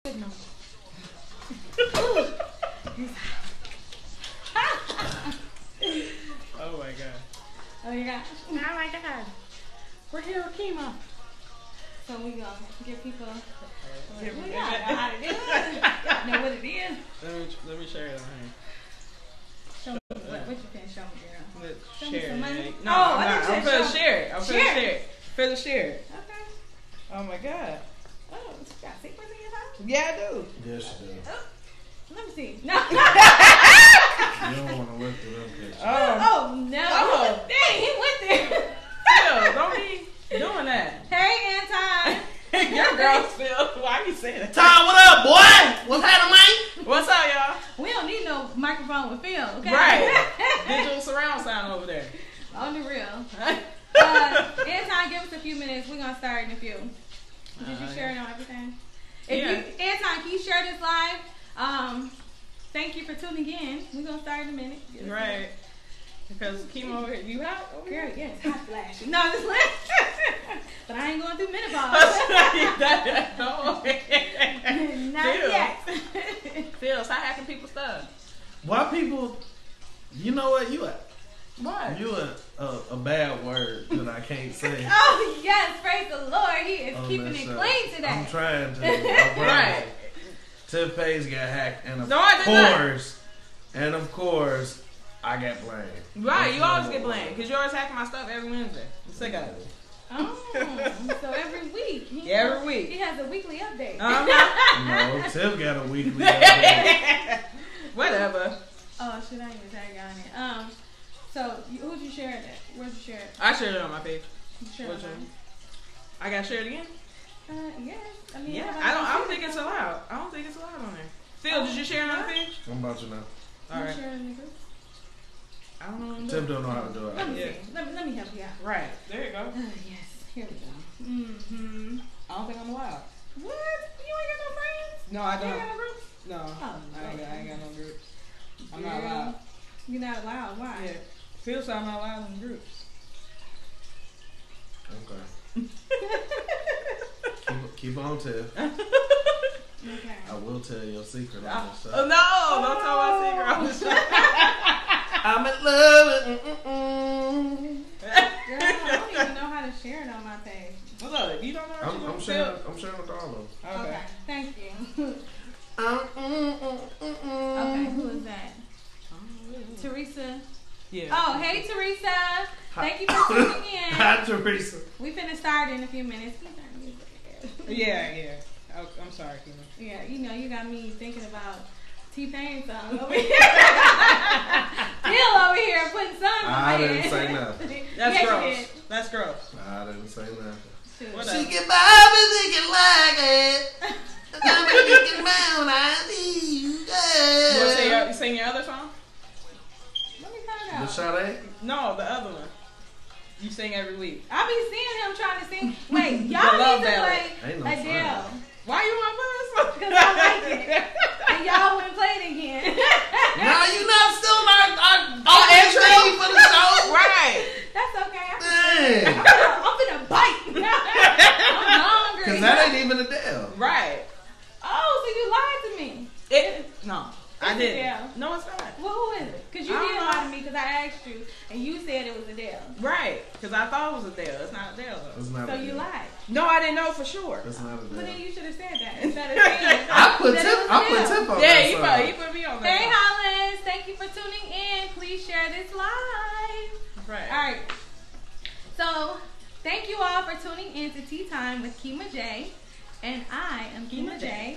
Oh my god. Oh my gosh. Oh my god. We're here with Kema. So we gonna give people know what it is. Let me share it on here. Show me what you can show me, girl. Let's Show share me some money. it. No, I'm not. I'm finna share it. I'm finna Share share it. Finna share it. Okay. Oh my god. Oh, you got secrets in your house? Yeah, I do. Yes, you do. Oh, let me see. No. You don't want to look through them pictures. Oh no. Oh. Dang, he went there. Phil, don't be doing that. Hey, Anton. Your girl, Phil. Why you saying that? Tom, what up, boy? What's happening, man? What's up, y'all? We don't need no microphone with Phil, okay? Right. Digital surround sound over there. On the real. Anton, give us a few minutes. We're going to start in a few. Did you share it on everything? Anton, can you share this live? Thank you for tuning in. We're going to start in a minute. Right. Because Kema over here. You hot over here? Girl, yes, hot flash. No, just but I ain't going through menopause. Not yet. Phil, stop hacking people's stuff. Why people, you know what, you What? you a bad word that I can't say. Oh, yes, praise the Lord. He is on keeping this it show. clean today. I'm trying to. Right. Tiff page got hacked, and No, I did not. of course, I got blamed. Right, you always get blamed because you're always hacking my stuff every Wednesday. I'm sick of it. Oh, so every week. Every week. He has a weekly update. Uh-huh. No, Tiff got a weekly update. Whatever. Oh, shit, I ain't even tag on it. So, who'd you share it at? Where'd you share it? I shared it on my page. You shared it on? I got shared again? Yes. I mean, Yeah. I don't think it's allowed. I don't think it's allowed on there. Phil, did you share it on the page? I'm about to know. All right. Share it in the group? I don't know. Tiff don't know how to do it. Let me Yeah. see. Let me help you out. Right. There you go. Yes. Here we go. Mm-hmm. I don't think I'm allowed. What? You ain't got no friends? No, I You don't. ain't got no groups? No. Oh, I ain't got no groups. I'm not allowed. You're not allowed. Why? Yeah. Phil said I'm not allowed in groups. Okay. keep on, Tiff. Okay. I will tell your secret on this show. Oh, no. Don't tell my secret on the show. I'm in love. Girl, I don't even know how to share it on my page. What's up? You don't know what I'm sharing with all of them. Okay. Thank you. Okay, who is that? Teresa. Yeah. Oh, hey Teresa. Thank you for tuning in. Hi, Teresa. We finna start in a few minutes. Yeah. Oh, I'm sorry, Kema. Yeah, you know, you got me thinking about T-Pain song over here. Still over here putting songs on my I head. didn't say nothing. That's Yes, you gross. did. That's gross. I didn't say nothing. Shoot. What She up? get by me thinking like it. I'm thinking about when I see you, girl. You sing your other song? Let me find The out. Sade? No, the other one. You sing every week. I be seeing him trying to sing. Wait, The y'all love need to ballad. play Ain't no Adele. fun. Why you want to play this song? Because I like it. And y'all wouldn't play it again. Now you not still our intro? entry for the show. Right. That's okay. Dang. I'm finna bite. I'm hungry. Because that ain't even Adele. Right. Oh, so you lied to me. No, I It's didn't. Adele. No, it's not. Well, who is it? Because you I don't did know. lie to me because I asked you and you said it was Adele. Right. Because I thought it was Adele. It's not Adele, though. It's not So Adele. you lied. No, I didn't know for sure. It's not But then Adele. you should have said that instead of saying I put that it was Tip Adele. on Yeah, that he song. put me on that. Hey, song. Hollis. Thank you for tuning in. Please share this live. Right. All right. So, thank you all for tuning in to Tea Time with Kema J. And I am Kema J.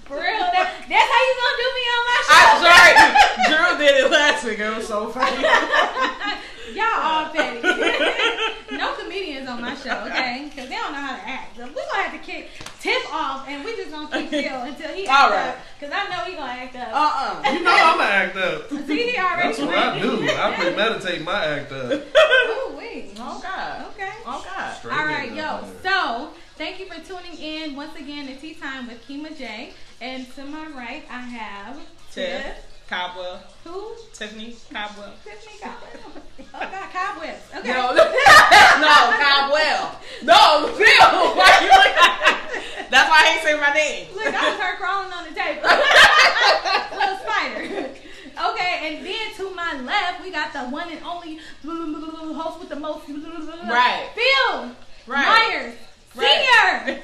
For real, that's how you gonna do me on my show. I'm sorry. Drew did it last week. It was so funny. Y'all all petty. No comedians on my show, okay? Because they don't know how to act. So we're gonna have to kick Tiff off, and we just gonna keep still until he All acts right. up. Because I know he gonna act up. You know I'm going to act up. See, he already That's what I do. I premeditate my act up. Ooh, wait. Oh, God. Okay. Oh, God. Straight All right, getting yo. up on there. So, thank you for tuning in once again to Tea Time with Kema J. And to my right, I have Tiff. Cobwell. Who? Tiffany Cobwell. Tiffany Cobwell. Oh, God, cobwebs. Okay. No, no, Cobwell. No, Phil. Why you like That's why I ain't saying my name. Look, I was her crawling on the table. Little spider. Okay, and then to my left, we got the one and only host with the most. Right. Phil. Right. Myers. Senior.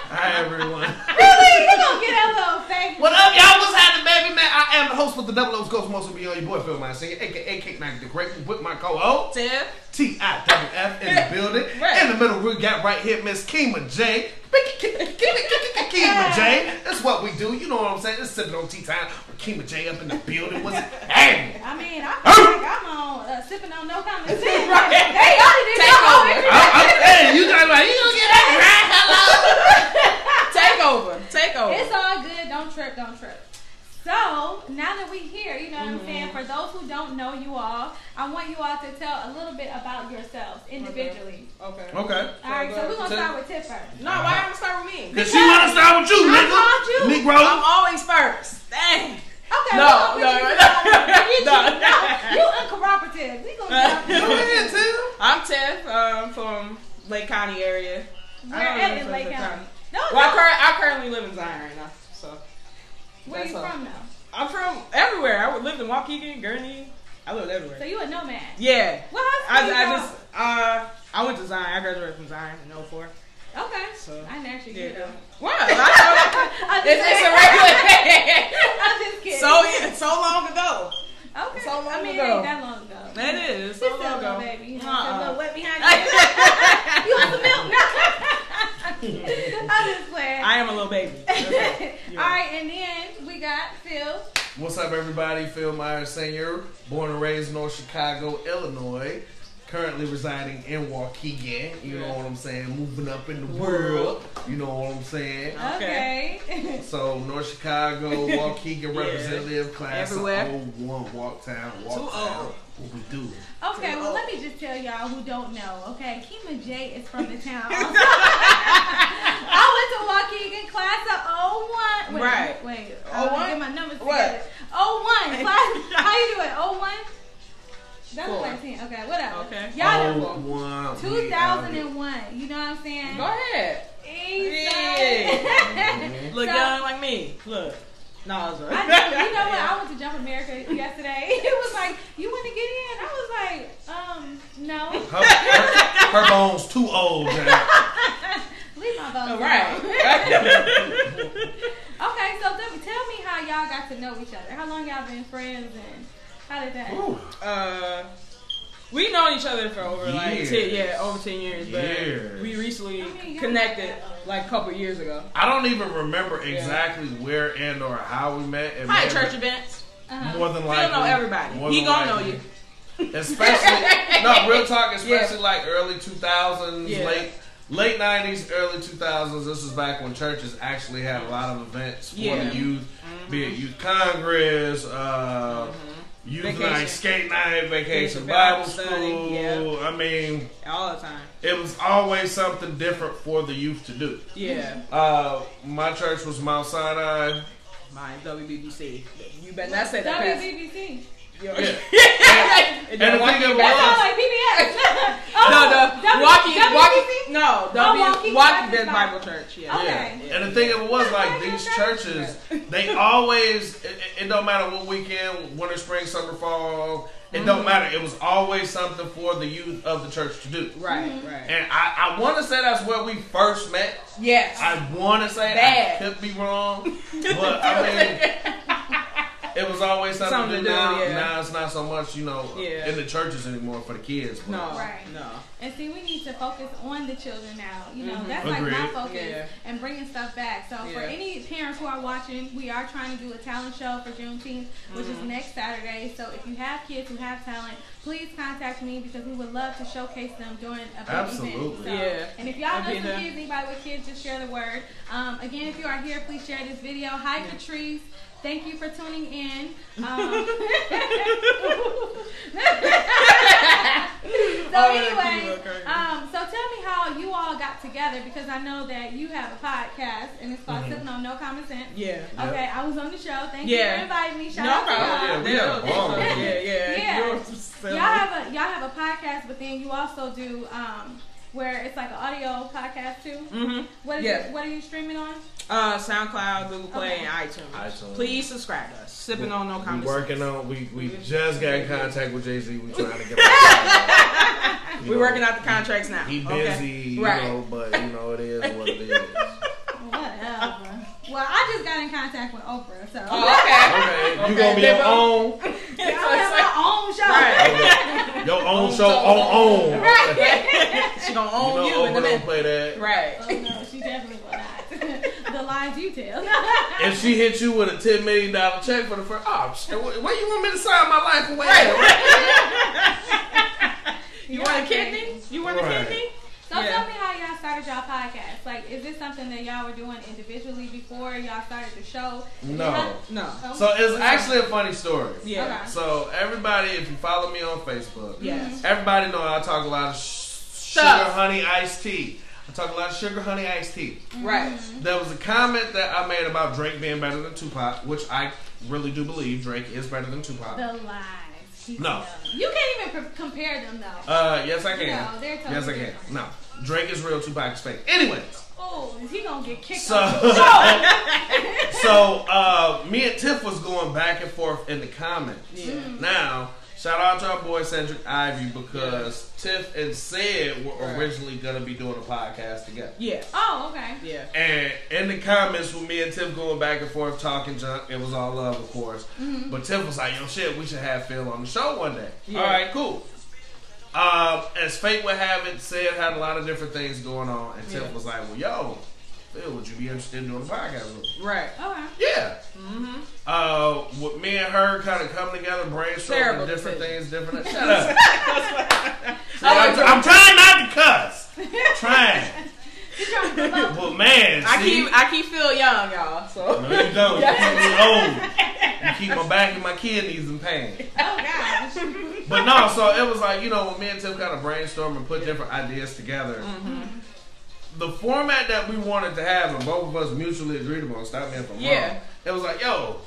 Hi, everyone. Really? You gonna get that little fake? What up, y'all? What's happening, baby, man? I am the host with the Double O's Ghost Most be on your boy, Phil Myers, Senior, a.k.a. Cake Mac the Great, with my co-host, Tiff. T-I-F-F in the building. Right. In the middle, we got right here Miss Kema J. Kema J. That's what we do. You know what I'm saying? It's sipping on tea time with Kema J up in the building. What's it? Hey! I mean, I feel like I'm on sipping on no common sense. Right. They already did Take over. Hey, you guys like, you gonna get that right? Hello? Take over. It's all good. Don't trip. So, now that we're here, you know what I'm saying? For those who don't know you all, I want you all to tell a little bit about yourselves individually. Okay. Alright, so we're going to start with Tiff first. No, why am I start with me? Because she want to start with you, I nigga. called you. Negro. I'm always first. Dang. Okay. No. You uncooperative. We going to Go ahead, Tim. I'm Tiff, from Lake County area. Where at in Lake County? No. I currently live in Zion right now, so. Where you from now? I'm from everywhere. I lived in Waukegan, Gurney. I lived everywhere. So you a nomad? Yeah. What high school I went to Zion. I graduated from Zion in 04. Okay. So I didn't actually get it. What? It's a regular thing. I'm just kidding. So long ago. Okay. So long I mean, ago. it ain't that long ago. It is. She's So still a long little ago. baby. You know, still a little wet behind you. You want some milk? I'm just playing. I am a little baby. All right, and then we got Phil. What's up, everybody? Phil Myers Sr., born and raised in North Chicago, Illinois. Currently residing in Waukegan. You know what I'm saying? Moving up in the world. You know what I'm saying? Okay. So, North Chicago, Waukegan representative, class Everywhere. of 01, Walktown. What we do. Okay, well, let me just tell y'all who don't know, okay? Kema J is from the town. I went to Waukegan, class of 01. Wait. 01? Get my numbers What? together. 01. Class, how you doing? 01? That was 19. Okay, whatever. Okay. Y'all know. 01. 2001. You know what I'm saying? Go ahead. Exactly. Look So- young like me. Look. No, it's You know what? I went to Jump America yesterday. It was like, you want to get in? I was like, no. Her bones too old now. Leave my bones alone. Right. Okay, so tell me how y'all got to know each other. How long y'all been friends and how did that happen? We've known each other for over over 10 years, but Years. we recently connected like a couple years ago. I don't even remember exactly where and or how we met. Hi, church events. More than likely. He'll know everybody. He gonna know you. Especially, no, real talk, especially like early 2000s, late 90s, early 2000s. This is back when churches actually had a lot of events for the youth, be it youth congress, youth night, skate night, vacation Bible school. Yeah. I mean, all the time. It was always something different for the youth to do. Yeah. My church was Mount Sinai. Mine, WBBC. You better not say that. WBBC. Yeah. And the thing That sounds like PBS. Waukegan Bible Church. Yeah. Okay. And the thing of it was, like, these churches, they always, it don't matter what weekend, winter, spring, summer, fall, it don't matter. It was always something for the youth of the church to do. Right. And I want to say that's where we first met. Yes. I want to say Bad. I could be wrong, but I mean, it was always something to do. Now it's not so much, in the churches anymore for the kids. But. No. And see, we need to focus on the children now. That's like my focus and bringing stuff back. So for any parents who are watching, we are trying to do a talent show for Juneteenth, which is next Saturday. So if you have kids who have talent, please contact me because we would love to showcase them during a big event. So, and if y'all know some kids, anybody with kids, just share the word. Again, if you are here, please share this video. Hi, Patrice. Thank you for tuning in. So anyway, so tell me how you all got together because I know that you have a podcast and it's called Sippin on No Common Sense. Yeah. Okay, I was on the show. Thank you for inviting me. Shout out to y'all. Y'all have a podcast, but then you also do where it's like an audio podcast too. Mm-hmm. What are you streaming on? SoundCloud, Google Play, and iTunes. Please subscribe to us. Sipping on No Convos. Working on. We just got in contact with Jay-Z. We trying to get. We're working out the contracts now. He busy, you know, but you know it is what it is. Whatever. Well, I just got in contact with Oprah, so. Okay. You gonna be your own. I have my own show. Right. Your own show on. Right. She gonna own you Oprah in the minute. don't play that. Right. Oh no, she definitely will not. The lies you tell. If she hit you with a $10 million check for the first, shit, where you want me to sign my life away? You want a kidney? You want a kidney? So tell me how y'all started y'all podcast. Like, is this something that y'all were doing individually before y'all started the show? No. Oh. So it's actually a funny story. Yeah. Okay. So everybody, if you follow me on Facebook, yes, everybody know I talk a lot of sugar honey iced tea. I talk a lot of sugar honey iced tea. Right. There was a comment that I made about Drake being better than Tupac, which I really do believe Drake is better than Tupac. The lies. No. You can't even compare them though. Yes I can. No, they're totally yes I can. different. No. Drake is real, Tupac is fake. Anyways. Oh, is he gonna get kicked So, off the show? me and Tiff was going back and forth in the comments. Yeah. Now, shout out to our boy Cedric Ivy because Tiff and Sid were originally gonna be doing a podcast together. Yeah. Oh, okay. Yeah. And in the comments with me and Tiff going back and forth talking junk, it was all love, of course. Mm-hmm. But Tiff was like, yo, shit, we should have Phil on the show one day. Yeah. All right, cool. As fate would have it, Sid had a lot of different things going on, and Tiff was like, well, yo, Phil, would you be interested in doing a podcast with me? Right. Okay. Yeah. Mm-hmm. With me and her kind of come together, brainstorming different things, different. Shut up. I'm trying not to cuss. Trying. But man, I keep Phil young, y'all. So no, you don't. You keep me old. You keep my back and my kidneys in pain. Oh gosh. But no, so it was like, you know, when me and Tim kind of brainstormed and put different ideas together. Mm-hmm. The format that we wanted to have, and both of us mutually agreed upon, stop me if I'm wrong. It was like, yo,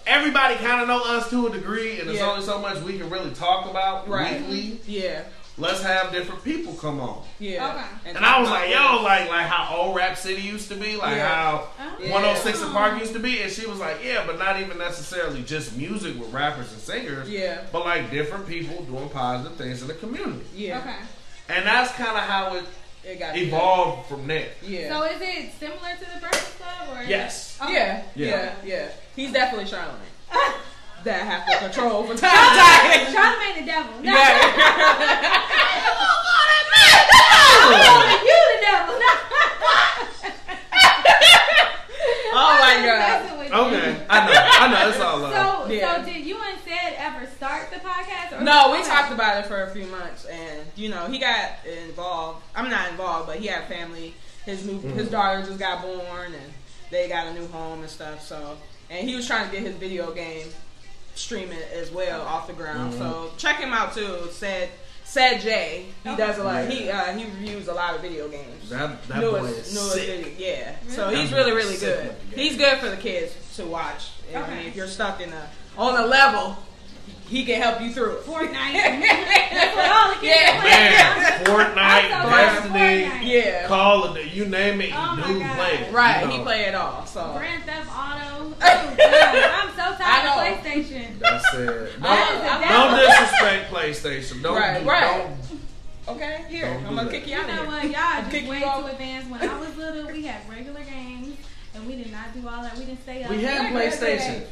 everybody kind of know us to a degree, and there's only so much we can really talk about weekly. Yeah. Let's have different people come on. Yeah. Okay. And I was like, yo, like how old Rap City used to be, like how 106 and Park used to be. And she was like, yeah, but not even necessarily just music with rappers and singers. Yeah. But like different people doing positive things in the community. Yeah. Okay. And that's kind of how it got evolved from there. Yeah. So is it similar to the Breakfast Club? Or Yes. Okay. Yeah. He's definitely Charlamagne. That have to control for time. Charlamagne the devil. No. You the devil. No. Oh my God. Okay. I know. It's all love. So did you and Sid ever start the podcast? Or no, we talked about it for a few months, and you know he got involved. I'm not involved, but he had family. His daughter just got born, and they got a new home and stuff. So, and he was trying to get his video game streaming as well off the ground. So check him out too. Sad J. He does a lot. He reviews a lot of video games. That boy is sick. Video, yeah. Really? So he's really good. He's good for the kids to watch. I mean, if you're stuck on a level, he can help you through it. Fortnite. That's what all the kids play. Man, Fortnite, Destiny, yeah, Call of Duty, you name it, dude play it. Right, you know. he play it all. So Grand Theft Auto. Oh, I'm so tired of PlayStation. That's it. Don't disrespect PlayStation. Don't. Okay, here. I'm gonna kick you out of here. You know what? Y'all just way too advanced. When I was little, we had regular games, and we did not do all that. We didn't stay up. We had PlayStation.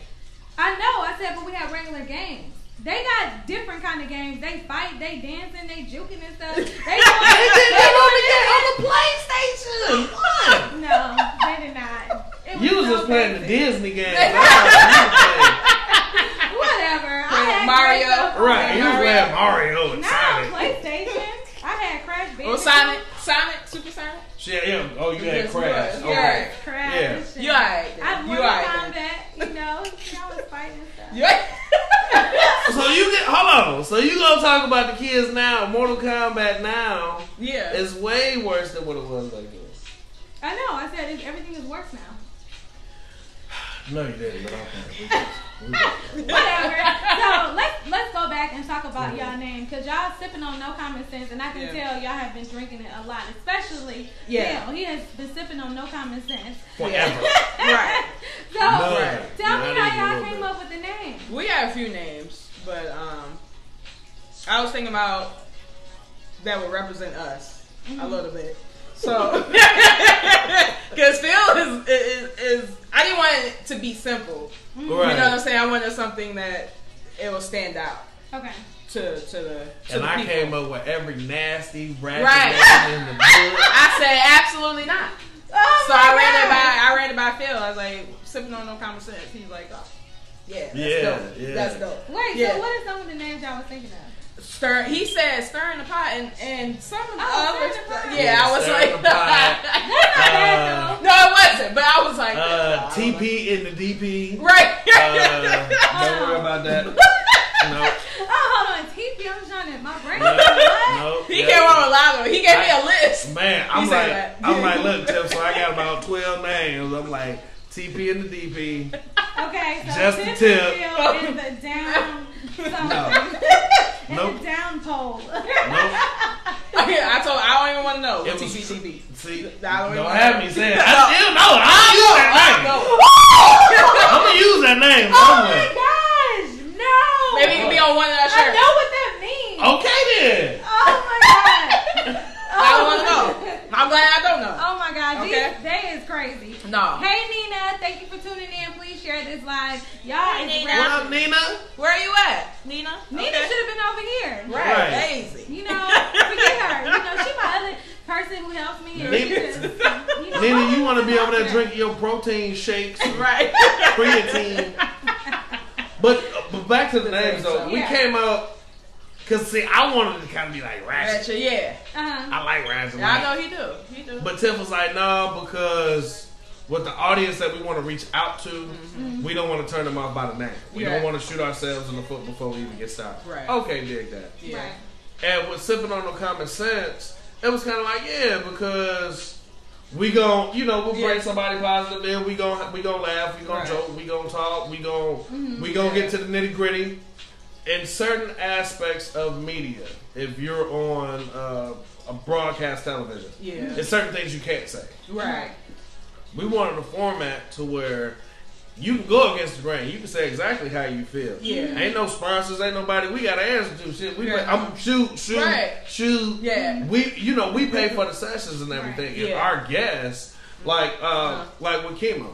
I know. I said, but we had regular games. They got different kind of games. They fight, they dancing, they juking and stuff. They did that on the PlayStation. What? No, they did not. You was just playing the Disney game. Whatever. Mario. Right, you was playing Mario and Not Sonic. PlayStation. I had Crash Bandicoot. Oh, Sonic, Super Sonic. Yeah. Oh, you had Crash. Okay. Yeah. Crash. Yeah. You alright. I Mortal Kombat. You know, y'all was fighting and stuff. Yeah. Hold on. So you gonna talk about the kids now? Mortal Kombat now, is way worse than what it was like this. I know. I said everything is worse now. No, you didn't, but Whatever. So let's go back and talk about y'all name, because y'all sipping on No Common Sense, and I can tell y'all have been drinking it a lot, especially Bill. He has been sipping on No Common Sense forever. Right. So tell me how y'all came up with the name. We had a few names, but I was thinking about that would represent us a little bit. So, because Phil is I didn't want it to be simple. Right. You know what I'm saying? I wanted something that it will stand out. Okay. To the and I people. came up with every nasty ratchet right. name in the book. I said absolutely not. Oh so I read it by Phil. I was like, sipping on No Common Sense. He's like, oh, that's dope. Yeah. That's dope. Wait, so what are some of the names y'all was thinking of? He said stirring the pot and some of the other stuff. Yeah, I was like, no, it wasn't. But I was like, TP in the DP. Right. Don't worry about that. No. Hold on, TP. I'm trying to my brain. No. He came on a lot of it. He gave me a list. Man, I'm like, look, Tiff. So I got about 12 names. I'm like TP in the DP. Okay, so just Tiff the tip. in the down. Nope. The down pole. Okay, I don't even want to know. TPTB. See, don't have me say it. I still know. I'm gonna use that name. Oh my gosh, no. Maybe it can be on one of our shirts. I know what that means. Okay then. Oh my god. I don't want to know. I'm glad I don't know. Oh my god, okay. This day is crazy. No. Hey Nina, thank you for tuning in. Please share this live. Y'all, Nina. What up, Nina? Where are you at, Nina? Nina should have been over here. Right. Lazy. You know, forget her. You know, she my other person who helps me. Nina, you want to be over there drinking your protein shakes, right? Creatine. But back to the names though. We came up. Cause see, I wanted to kind of be like ratchet. Yeah. I like ratchet. Yeah, I know he do. But Tiff was like, no, because with the audience that we want to reach out to, we don't want to turn them off by the name. We don't want to shoot ourselves in the foot before we even get started. Right. Okay, dig that. Yeah. Right. And with Sippin' on No Common Sense, it was kind of like, because we gon' we'll bring somebody positive in. We gon' laugh. We gon' joke. We gon' talk. We gon' get to the nitty gritty. In certain aspects of media, if you're on a broadcast television, there's certain things you can't say. Right. We wanted a format to where you can go against the grain. You can say exactly how you feel. Yeah. Ain't no sponsors. Ain't nobody. We got to answer to shit. Shoot. Yeah. We pay for the sessions and everything. Right. And our guests, like with Kema.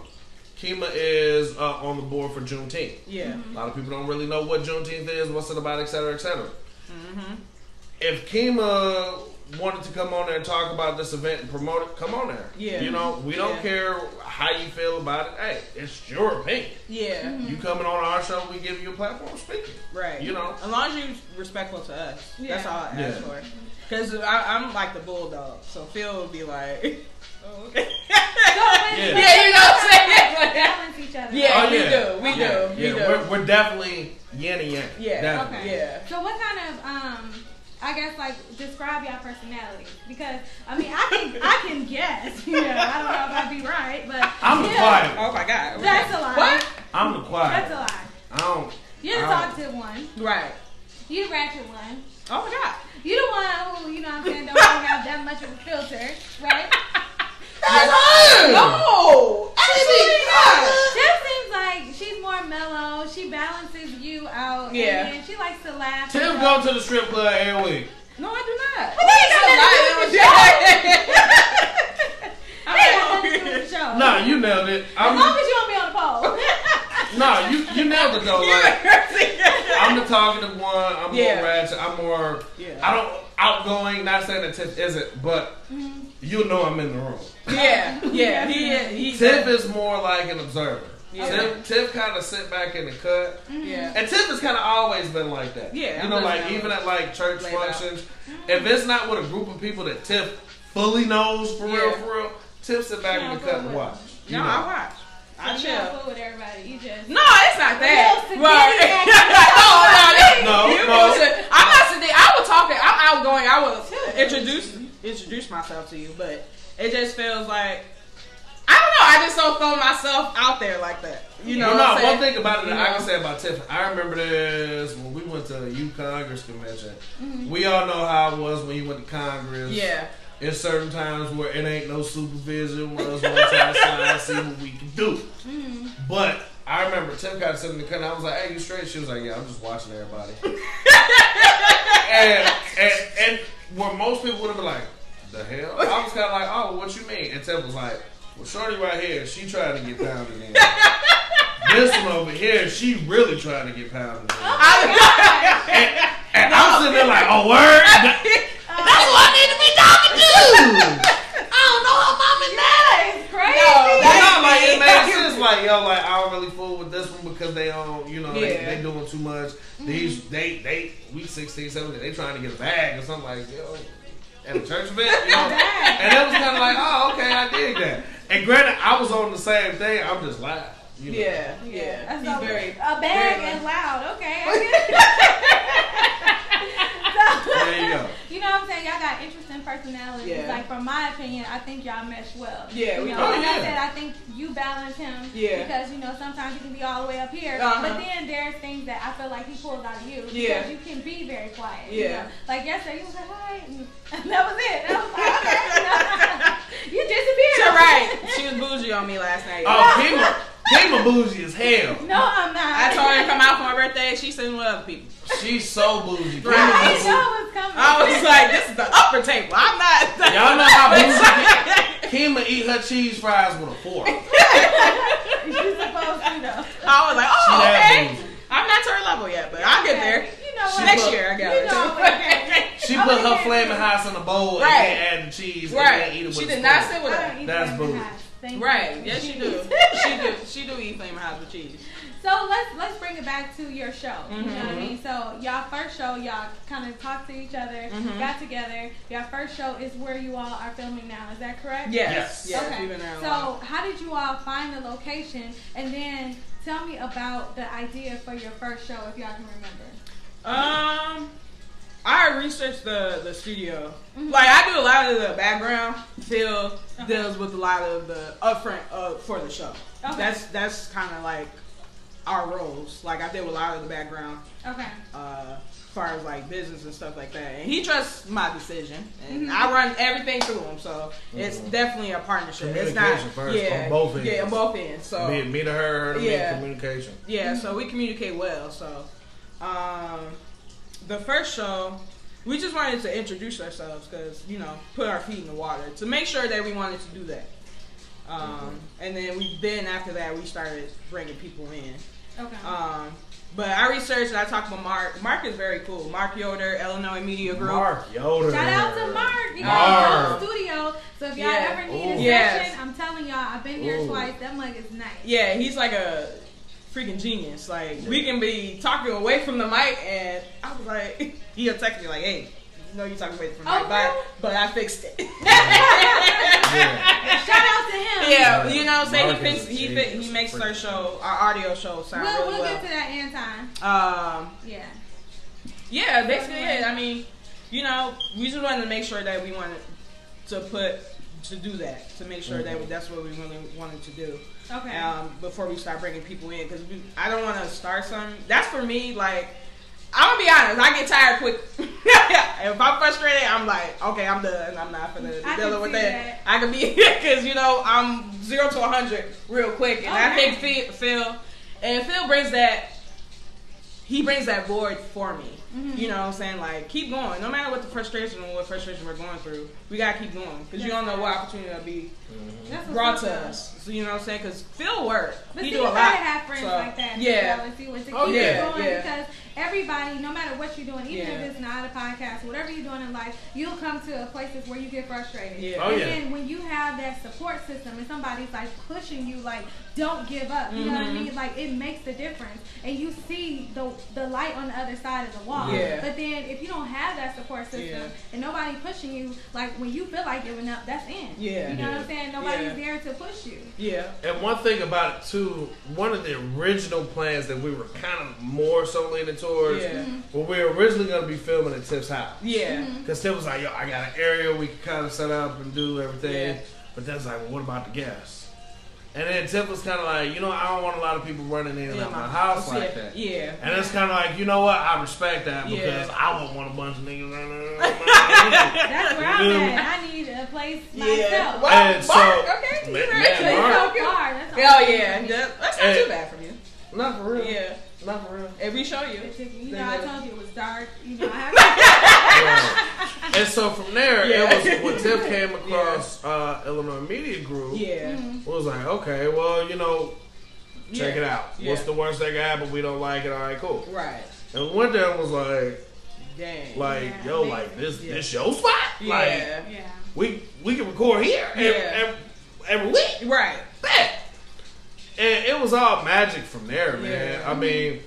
Kema is on the board for Juneteenth. Yeah. A lot of people don't really know what Juneteenth is, what's it about, et cetera, et cetera. If Kema wanted to come on there and talk about this event and promote it, come on there. Yeah. We don't care how you feel about it. Hey, it's your opinion. Yeah. You coming on our show, we give you a platform speaking. Right. As long as you're respectful to us. Yeah. That's all I ask for. Because I'm like the bulldog. So Phil would be like... Oh, okay. Yeah, you know what I'm saying? Balance each other. Yeah, we do. We're definitely yin and yang. Yeah. Definitely. Okay. Yeah. So what kind of I guess describe your personality, because I mean I can guess. I don't know if I'd be right, but I'm the quiet. Oh my god. That's a lie. What? I'm the quiet. That's a lie. You're the talkative one. Right. You the ratchet one. Oh my god. You the one who, you know what I'm saying, don't really have that much of a filter, right? No! Absolutely not! Tiff seems like she's more mellow. She balances you out. Yeah. And she likes to laugh. Tim go to the strip club every week. No, I do not. No, you nailed it. As long as you don't be on the pole. No, you nailed it though. I'm the talkative one. I'm more ratchet. I'm more. I don't outgoing. Not saying that Tiff isn't, but you know I'm in the room. Yeah. Tiff is more like an observer. Yeah. Tiff kind of sit back in the cut. Yeah. And Tiff has kind of always been like that. Yeah. Even at church functions, if it's not with a group of people that Tiff fully knows for real, Tiff sit back in the cut and watch. I watch. I chill. Fool with everybody. You just no, it's not that. No. I'm not sitting. I would talk. I'm outgoing. I would introduce myself to you, but it just feels like I don't know. I I just don't throw myself out there like that. You know, one thing about it that I can say about Tiff, I remember this when we went to the Youth Congress convention. Mm-hmm. We all know how it was when you went to Congress. Yeah. There's certain times where it ain't no supervision, where us one trying to sign, see what we can do. Mm-hmm. But I remember Tiff got sitting in the corner. I was like, "Hey, you straight?" She was like, "Yeah, I'm just watching everybody." and where most people would have been like, "The hell?" I was kind of like, "Oh, what you mean?" And Tiff was like, "Well, shorty right here, she trying to get pounded in. This one over here, she really trying to get pounded in." And I'm sitting there like, "Oh, word? That's what I need to be talking to. I don't know how mom and dad is crazy." It made sense. Like, yo, like I don't really fool with this one because they don't, you know, they doing too much. These they week 16, 17, they trying to get a bag or something like, yo, at a church event, you know. And it was kind of like, oh, okay, I dig that. And granted, I was on the same thing. I'm just loud. You know? Yeah. That's a bag and loud. Okay. There you go. You know what I'm saying? Y'all got interesting personalities. Yeah. Like, from my opinion, I think y'all mesh well. Yeah, you know, I said, I think you balance him. Yeah. Because, you know, sometimes you can be all the way up here. Uh-huh. But then there's things that I feel like he pulls out of you. Because you can be very quiet. Yeah. You know? Like yesterday, you was like, hi. And that was it. And I was like, okay. You disappeared. You're right. She was bougie on me last night. Oh, Kema bougie as hell. No, I'm not. I told her to come out for my birthday. She's sitting with other people. She's so bougie. I didn't know it was coming. I was like, this is the upper table. I'm not. Y'all know how bougie Kema eat her cheese fries with a fork. She's supposed to, though. I was like, oh, okay. I'm not to her level yet, but I'll get there. You know what? Next year, I got it. She put her flaming hots in a bowl and then add the cheese and then eat it with She did not sit with her. That's bougie. Right? Yes, she do. She do eat flaming hots with cheese. So let's bring it back to your show. You know what I mean? So y'all first show, y'all kind of talked to each other, got together. Y'all first show is where you all are filming now. Is that correct? Yes. Okay. We've been there a so while. how did you all find the location? And then tell me about the idea for your first show, if y'all can remember. I researched the studio. Like, I do a lot of the background. Phil deals with a lot of the upfront for the show. Okay. That's kind of like our roles. Like, I deal with a lot of the background. Okay. As far as like business and stuff like that, and he trusts my decision, and I run everything through him. So it's definitely a partnership. It's not first, on both ends. Yeah, on both ends. So me to her to me, communication. Yeah, so we communicate well. So the first show, we just wanted to introduce ourselves because, you know, put our feet in the water to make sure that we wanted to do that. And then after that, we started bringing people in. Okay. But I researched and I talked with Mark. Mark is very cool. Mark Yoder, Illinois Media Group. Mark Yoder. Shout out to Mark. You got his own studio. So if y'all ever need a session, I'm telling y'all, I've been here twice. That mug is nice. Yeah, he's like a freaking genius. Like, we can be talking away from the mic, and I was like, he'll text me like, hey, you know you're talking away from the mic, but I fixed it. Shout out to him. Yeah, you know what I'm saying? He makes our show, our audio show sound really well. We'll get to that in time. Yeah, basically it. I mean, you know, we just wanted to make sure that we wanted to do that, to make sure that that's what we really wanted to do. Okay. Before we start bringing people in, because I don't want to start something. That's for me, like, I'm going to be honest, I get tired quick. If I'm frustrated, I'm like, okay, I'm done. I'm not going to deal with that. I can be, because, you know, I'm 0 to 100 real quick. And I think Phil brings that, he brings that void for me. You know what I'm saying? Like, keep going. No matter what the frustration or what frustration we're going through, we got to keep going. Because you don't know what opportunity will be brought to us. So, you know what I'm saying? Because Phil works. He do a lot. Have friends like that. Yeah. To keep it going, because everybody, no matter what you're doing, even if it's not a podcast, whatever you're doing in life, you'll come to places where you get frustrated. And then when you have that support system and somebody's like pushing you, like, don't give up. You know what I mean? Like, it makes the difference. And you see the light on the other side of the wall. Yeah. But then if you don't have that support system and nobody pushing you, like, when you feel like giving up, that's in. Yeah. You know what I'm saying? Nobody's there to push you. Yeah. And one thing about it too, one of the original plans that we were kind of more so leaning towards, well, we were originally going to be filming at Tiff's house. Yeah. Because Tiff was like, yo, I got an area we can kind of set up and do everything. Yeah. But then it's like, well, what about the guests? And then Tiff was kind of like, I don't want a lot of people running in and out my house like that. Yeah. And it's kind of like, you know what? I respect that because I won't want a bunch of niggas running That's where I'm at. I need a place myself. Well, and Bart, okay. Oh, yeah. That's not too bad for you. Not for real. Yeah. Not for real. And we show you. I told you it was dark. I And so from there, it was when Tiff came across Illinois Media Group. It was like, okay, well, check it out. What's the worst they got? But we don't like it. All right, cool. Right. And one day I was like, dang. Like, this your spot? Yeah. Like, we can record here every week. Right. Bet. And it was all magic from there, man. I mean,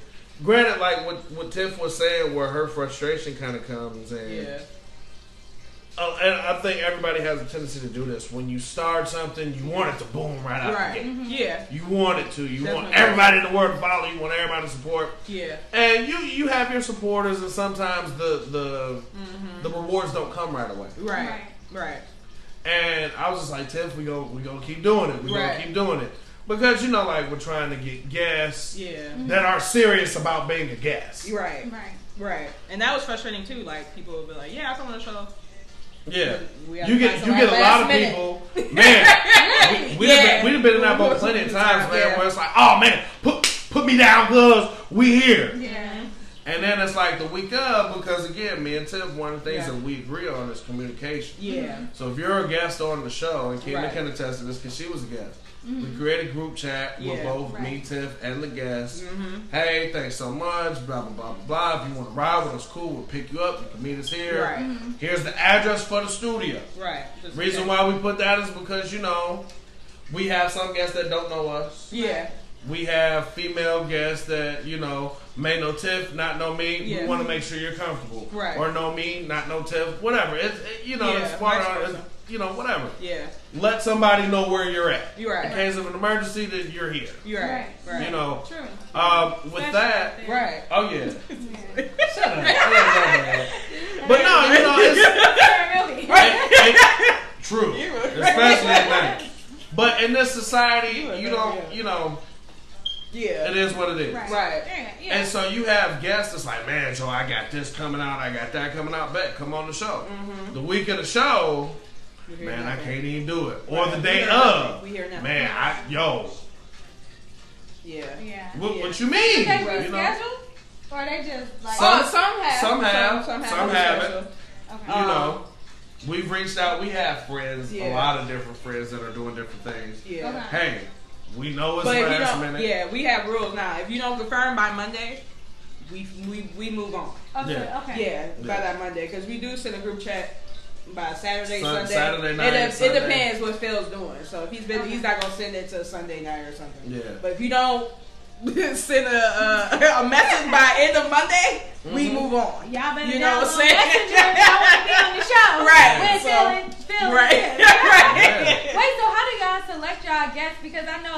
granted, like what Tiff was saying, where her frustration kind of comes, and I think everybody has a tendency to do this. When you start something, you want it to boom right out the gate. Yeah. You want it to. You want everybody in the world to follow. You want everybody to support. Yeah. And you have your supporters, and sometimes the rewards don't come right away. Right. And I was just like, Tiff, we gonna keep doing it. We gonna keep doing it. Because, like, we're trying to get guests that are serious about being a guest. Right. And that was frustrating, too. Like, people would be like, I come on the show. Yeah. You get a lot of people, man, we've been in that boat plenty of times, man, where it's like, oh, man, put me down, cuz we here. Yeah. And then it's like the week of, because, again, me and Tiff, one of the things that we agree on is communication. Yeah. So if you're a guest on the show, and Kema can attest to this because she was a guest, we create a group chat with both me, Tiff, and the guests. Hey, thanks so much, blah, blah, blah, blah. If you want to ride with us, cool. We'll pick you up. You can meet us here. Right. Here's the address for the studio. Right. Reason why we put that is because, we have some guests that don't know us. Yeah. We have female guests that, may know Tiff, not know me. Yeah. We want to make sure you're comfortable. Right. Or know me, not know Tiff. Whatever. It's part of it. Whatever. Yeah. Let somebody know where you're at. You're right. In case of an emergency, that you're here. You're right. True. With that. Right. Oh, yeah. Shut up. But no, it's true. Especially at night. But in this society, it is what it is. Right. And so you have guests that's like, man, Joe, I got this coming out, I got that coming out, bet, come on the show. The week of the show, man, I can't even do it. Or the day of, man, Yeah. What you mean? They schedule? Or they just like... Some have. Some have it. Okay. We've reached out. We have friends, a lot of different friends that are doing different things. Yeah. Okay. Hey, we know it's But last minute. Yeah, we have rules now. If you don't confirm by Monday, we move on. Okay. Yeah, by that Monday, because we do send a group chat by Saturday, Sunday. Saturday night. It depends what Phil's doing. So if he's not gonna send it to Sunday night or something. Yeah. But if you don't send a message by end of Monday, we move on. Y'all better you know what I'm saying? Messenger if y'all want to be on the show. Right. When Phil right. Wait, so how do y'all select y'all guests? Because I know,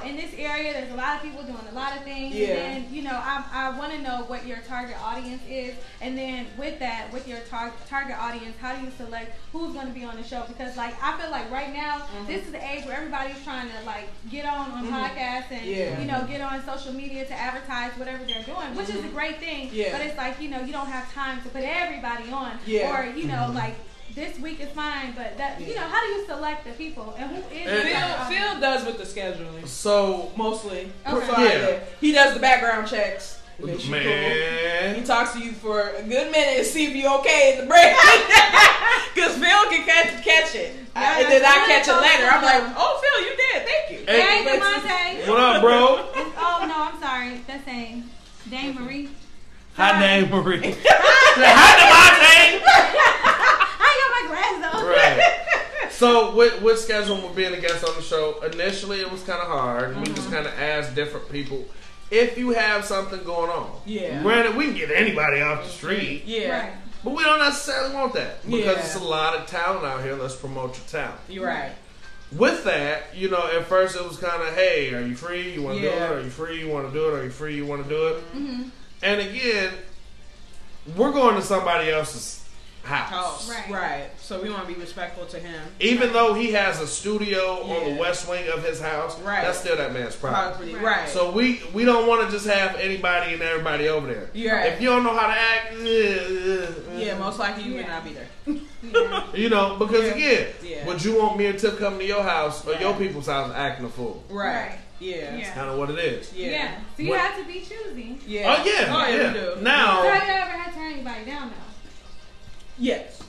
in this area, there's a lot of people doing a lot of things. Yeah. And then, I want to know what your target audience is. And then with that, with your target audience, how do you select who's going to be on the show? Because, I feel like right now, this is the age where everybody's trying to, get on podcasts and, get on social media to advertise whatever they're doing, which is a great thing. Yeah. But it's you don't have time to put everybody on. Yeah. Or, this week is fine, but that how do you select the people and who is Phil does with the scheduling. So mostly, okay. He does the background checks. Man, cool. He talks to you for a good minute and see if you okay in the break. Because Phil can catch it, and then I catch it later. I'm like, oh Phil, you did. Thank you. Hey, Demonte. What up, bro? Oh no, I'm sorry. That's saying Dame Marie. Hi, Dame Marie. Hi, Demonte. I got my glasses on. Right. So with scheduling with being a guest on the show, initially it was kind of hard. We just kind of asked different people if you have something going on. Yeah. Granted, we can get anybody off the street. Yeah. Right. But we don't necessarily want that because it's a Yeah. lot of talent out here. Let's promote your talent. You're right. With that, at first it was kind of, hey, are you free? You want to do it? Yeah. Are you free? You want to do it? Are you free? You want to do it? Mm-hmm. And again, we're going to somebody else's house. Right. So we want to be respectful to him. Even though he has a studio on the west wing of his house, that's still that man's property. Right. So we don't want to just have anybody and everybody over there. Yeah. If you don't know how to act, most likely you would not be there. You know, because again, would you want me and Tiff coming to your house or your people's house acting a fool? Right. Yeah. That's kind of what it is. Yeah. So you have to be choosy. Yeah. Oh yeah. You do. Now. So have you ever had to turn anybody down though? Yes.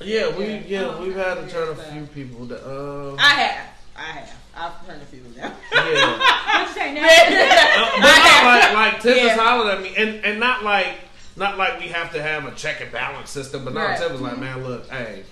Yeah, we've had to turn a few people down. I have. I've turned a few down. Yeah. What'd you say now? Like Tiff has hollered at me, and not like we have to have a check and balance system, but no, Tiff was like, man, look, hey,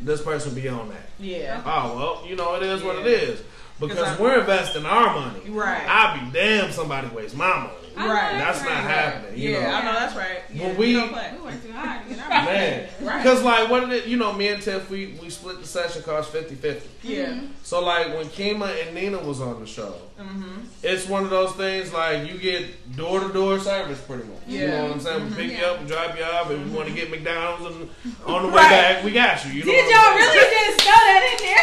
this person be on that. Yeah. Oh well, you know it is what it is. Because we're investing our money. Right. I'll be damned somebody wastes my money. Right. That's not happening. You know? I know that's right. When we work too hard to get our money. Man. Because like what did it, you know, me and Tiff we split the session cost 50-50. Yeah. So like when Kema and Nina was on the show, it's one of those things like you get door-to-door service pretty much. You know what I'm saying? We pick you up and drop you off. If you want to get McDonald's and on the way back, we got you. You know Did y'all really just throw that in there?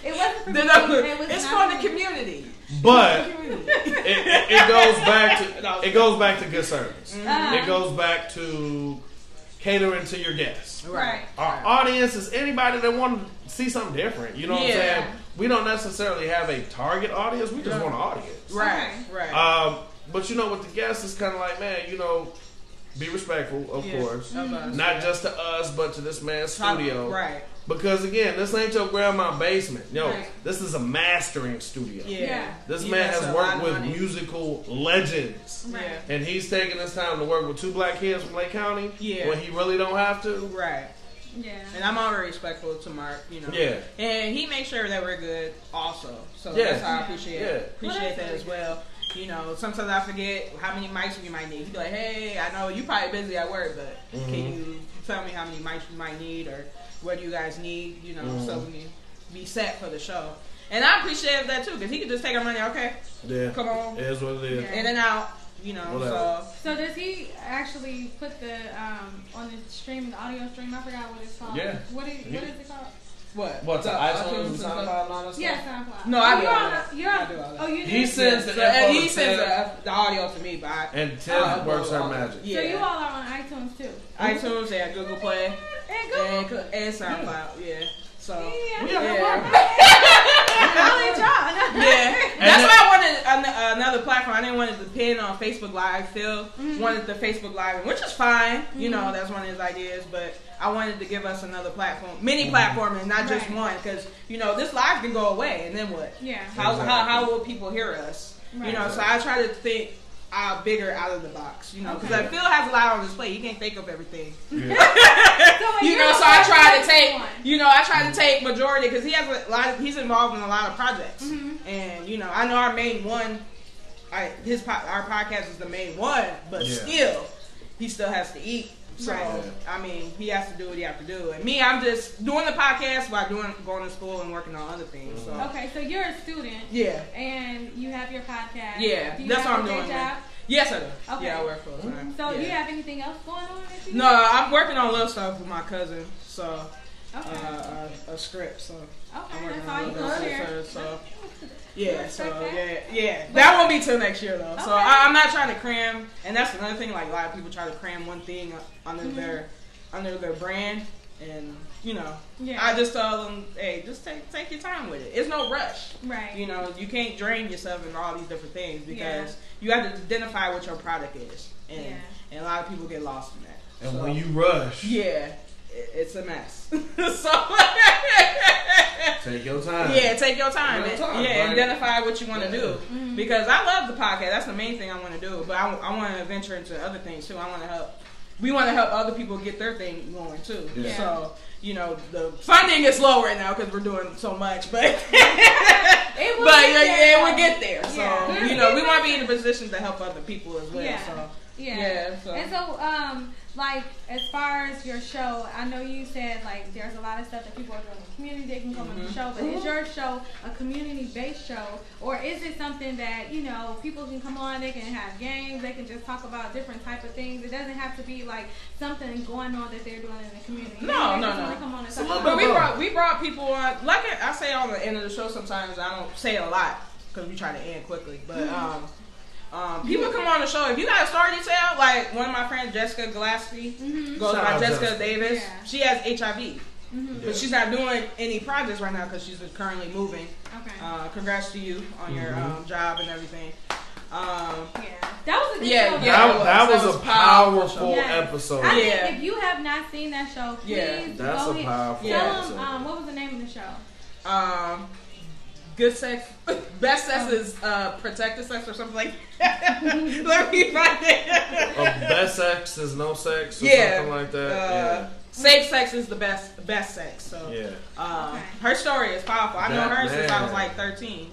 It wasn't for me. It's for the community. But it goes back to good service. It goes back to catering to your guests. Right. Our audience is anybody that want to see something different. You know what I'm saying? We don't necessarily have a target audience. We just want an audience. Right. But you know, with the guests, it's kind of like, man, you know, be respectful, of course. Not just to us, but to this man's studio. Right. Because again, this ain't your grandma's basement. Yo, this is a mastering studio. Yeah. This man has worked with musical legends. Right. And he's taking his time to work with 2 black kids from Lake County when he really don't have to. Right. Yeah. And I'm already respectful to Mark, you know. Yeah. And he makes sure that we're good also. So that's how I appreciate that as well. You know, sometimes I forget how many mics we might need. He'd be like, hey, I know you probably busy at work, but can you tell me how many mics you might need or what do you guys need, you know, so we can be set for the show. And I appreciate that too, because he could just take our money, okay? Yeah. Come on. It is what it is. In and out, you know, So does he actually put the, on the stream, the audio stream, I forgot what it's called. Yeah. What is it called? What? What's iTunes and SoundCloud and all that stuff? Yeah, SoundCloud. No, I do all that. Oh, you do? He sends the he sends the audio to me, but and Tiff works her magic. Yeah. So you all are on iTunes too? iTunes, Google Play. And Google. And SoundCloud, So, that's why I wanted another platform. I didn't want it to depend on Facebook Live. Phil wanted the Facebook Live, which is fine. You know, that's one of his ideas. But I wanted to give us another platform, mini platform, and not just one. Because, you know, this live can go away, and then what? Yeah. How will people hear us? Right. You know, so I try to think bigger out of the box, you know, because Phil has a lot on his plate. He can't think of everything. Yeah. So I try to take majority because he has a lot. He's involved in a lot of projects, and you know, I know our main one. Our podcast is the main one, but still, he still has to eat. So I mean, he has to do what he has to do. And me, I'm just doing the podcast while going to school and working on other things. So. Okay, so you're a student. Yeah. And you have your podcast. Yeah, that's what I'm doing. Yes, I do. Okay. Yeah, I work full time. So do you have anything else going on? No, I'm working on little stuff with my cousin. So a script. So I'm working on a little stuff. So yeah, that won't be till next year though. Okay. So I'm not trying to cram, and that's another thing. Like a lot of people try to cram one thing under their brand, and you know, I just tell them, hey, just take your time with it. It's no rush, right? You know, you can't drain yourself in all these different things because you have to identify what your product is, and a lot of people get lost in that. And when you rush, it's a mess. So take your time. Yeah, take your time. Identify what you want to do. Because I love the podcast. That's the main thing I want to do. But I want to venture into other things too. We want to help other people get their thing going too. Yeah. So, you know, the funding is low right now because we're doing so much. But it will to get there. So you know, we want to be in a position to help other people as well. So. Yeah. And so, like, as far as your show, I know you said, like, there's a lot of stuff that people are doing in the community, they can come on the show, but is your show a community-based show, or is it something that, you know, people can come on, they can have games, they can just talk about different type of things? It doesn't have to be, like, something going on that they're doing in the community. No. Come on and talk But we brought people on, like I say on the end of the show sometimes, I don't say it a lot, because we try to end quickly, but, people come on the show. If you got a story to tell, like one of my friends, Jessica Gillespie, goes by Jessica Davis. Yeah. She has HIV, but she's not doing any projects right now because she's currently moving. Okay. Congrats to you on your job and everything. That was a good show. That was a powerful episode. I think if you have not seen that show, please that's go a powerful episode. Tell them, what was the name of the show? Good sex, best sex is protected sex or something like that. Let me find it. Best sex is no sex or something like that. Safe sex is the best sex. So her story is powerful. I know her since I was like 13,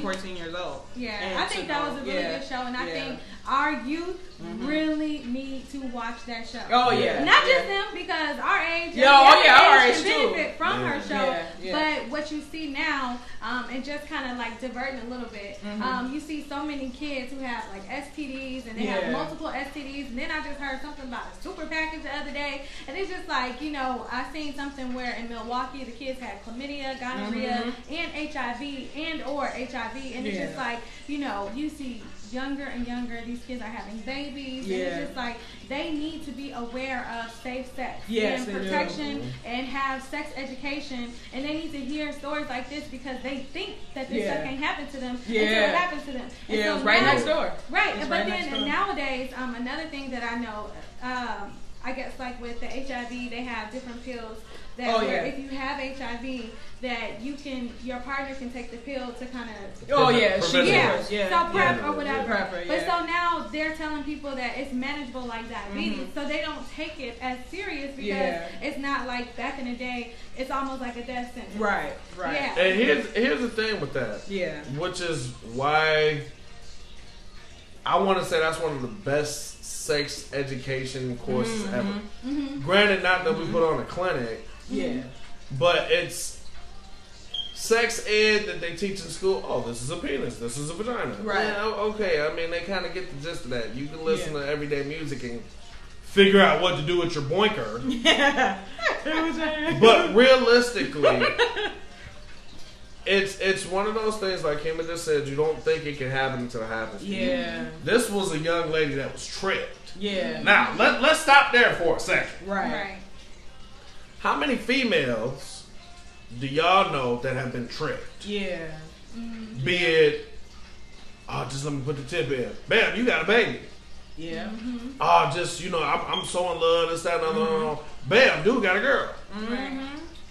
14 years old. Yeah, and I think that was a really good show, and I think our youth really need to watch that show. Oh yeah, not just them, because our age, our age can benefit from her show. But what you see now, and just kind of like diverting a little bit, you see so many kids who have like STDs, and they have multiple STDs. And then I just heard something about a super package the other day, and it's just like, you know, I seen something where in Milwaukee the kids had chlamydia, gonorrhea, and HIV or HIV, and it's just like, you know, you see younger and younger, these kids are having babies, and it's just like they need to be aware of safe sex and protection and have sex education, and they need to hear stories like this because they think that this stuff can't happen to them until it happens to them. And so it's right next door. Right, but then nowadays, another thing that I know, I guess like with the HIV, they have different pills that where if you have HIV, that you can, your partner can take the pill to kind of so PrEP or whatever. But so now they're telling people that it's manageable like diabetes, so they don't take it as serious because it's not like back in the day. It's almost like a death sentence. Right. Yeah. And here's the thing with that. Yeah. Which is why I want to say that's one of the best sex education courses ever. Granted, not that we put on a clinic. But it's sex ed that they teach in school. Oh, this is a penis. This is a vagina. Right. Yeah, okay. I mean, they kind of get the gist of that. You can listen to everyday music and figure out what to do with your boinker. But realistically, it's one of those things, like Kema just said, you don't think it can happen until it happens. This was a young lady that was tricked. Now, let's stop there for a second. Right. How many females do y'all know that have been tricked? Be it, just let me put the tip in. Bam, you got a baby. Just, you know, I'm so in love, this, that, and other. Bam, dude got a girl.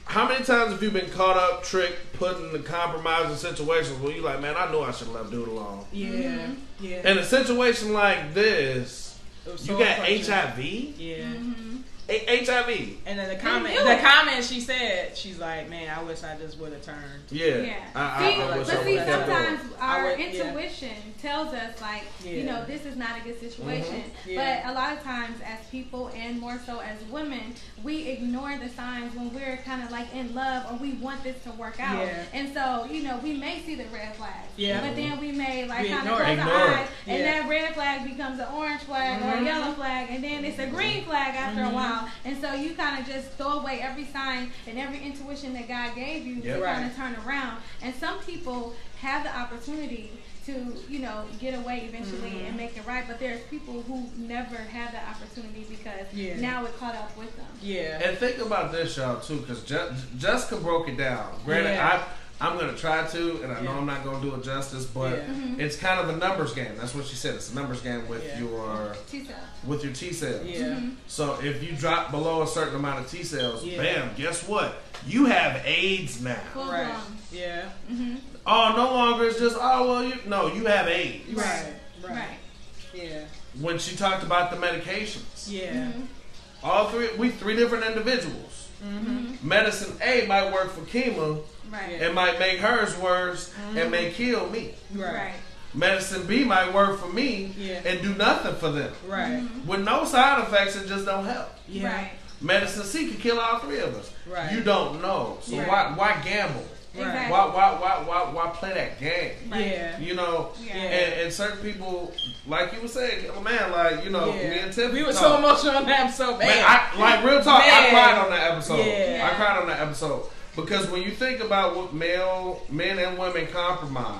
How many times have you been caught up, tricked, put in the compromising situations where you like, man, I knew I should have left dude alone. In a situation like this, you got HIV? HIV. And then the comment she said, she's like, man, I wish I just would have turned. Sometimes our intuition tells us, like, you know, this is not a good situation. But a lot of times as people, and more so as women, we ignore the signs when we're kind of like in love or we want this to work out. And so, you know, we may see the red flag. But then we may like kind of close our eyes, and that red flag becomes an orange flag or a yellow flag, and then it's a green flag after a while. And so you kind of just throw away every sign and every intuition that God gave you to kind of turn around. And some people have the opportunity to, you know, get away eventually and make it right. But there's people who never have that opportunity because now it caught up with them. And think about this, y'all, too, because Jessica broke it down. Granted, I'm going to try to, and I know I'm not going to do it justice, but it's kind of a numbers game. That's what she said. It's a numbers game with your T-cells. So if you drop below a certain amount of T-cells, bam, guess what? You have AIDS now. Oh, no longer it's just, you have AIDS. Right. When she talked about the medications. All three different individuals Medicine A might work for Kema. Right. It might make hers worse and may kill me. Right. Medicine B might work for me and do nothing for them. Right. With no side effects, it just don't help. Yeah. Right. Medicine C could kill all three of us. Right. You don't know. So why gamble? Exactly. Why play that game? Right. Yeah. You know, and certain people, like you were saying, man, like, you know, me and Tiff, we were so emotional on that episode, man. Like real talk, Man. I cried on that episode. Yeah. I cried on that episode because when you think about what men and women compromise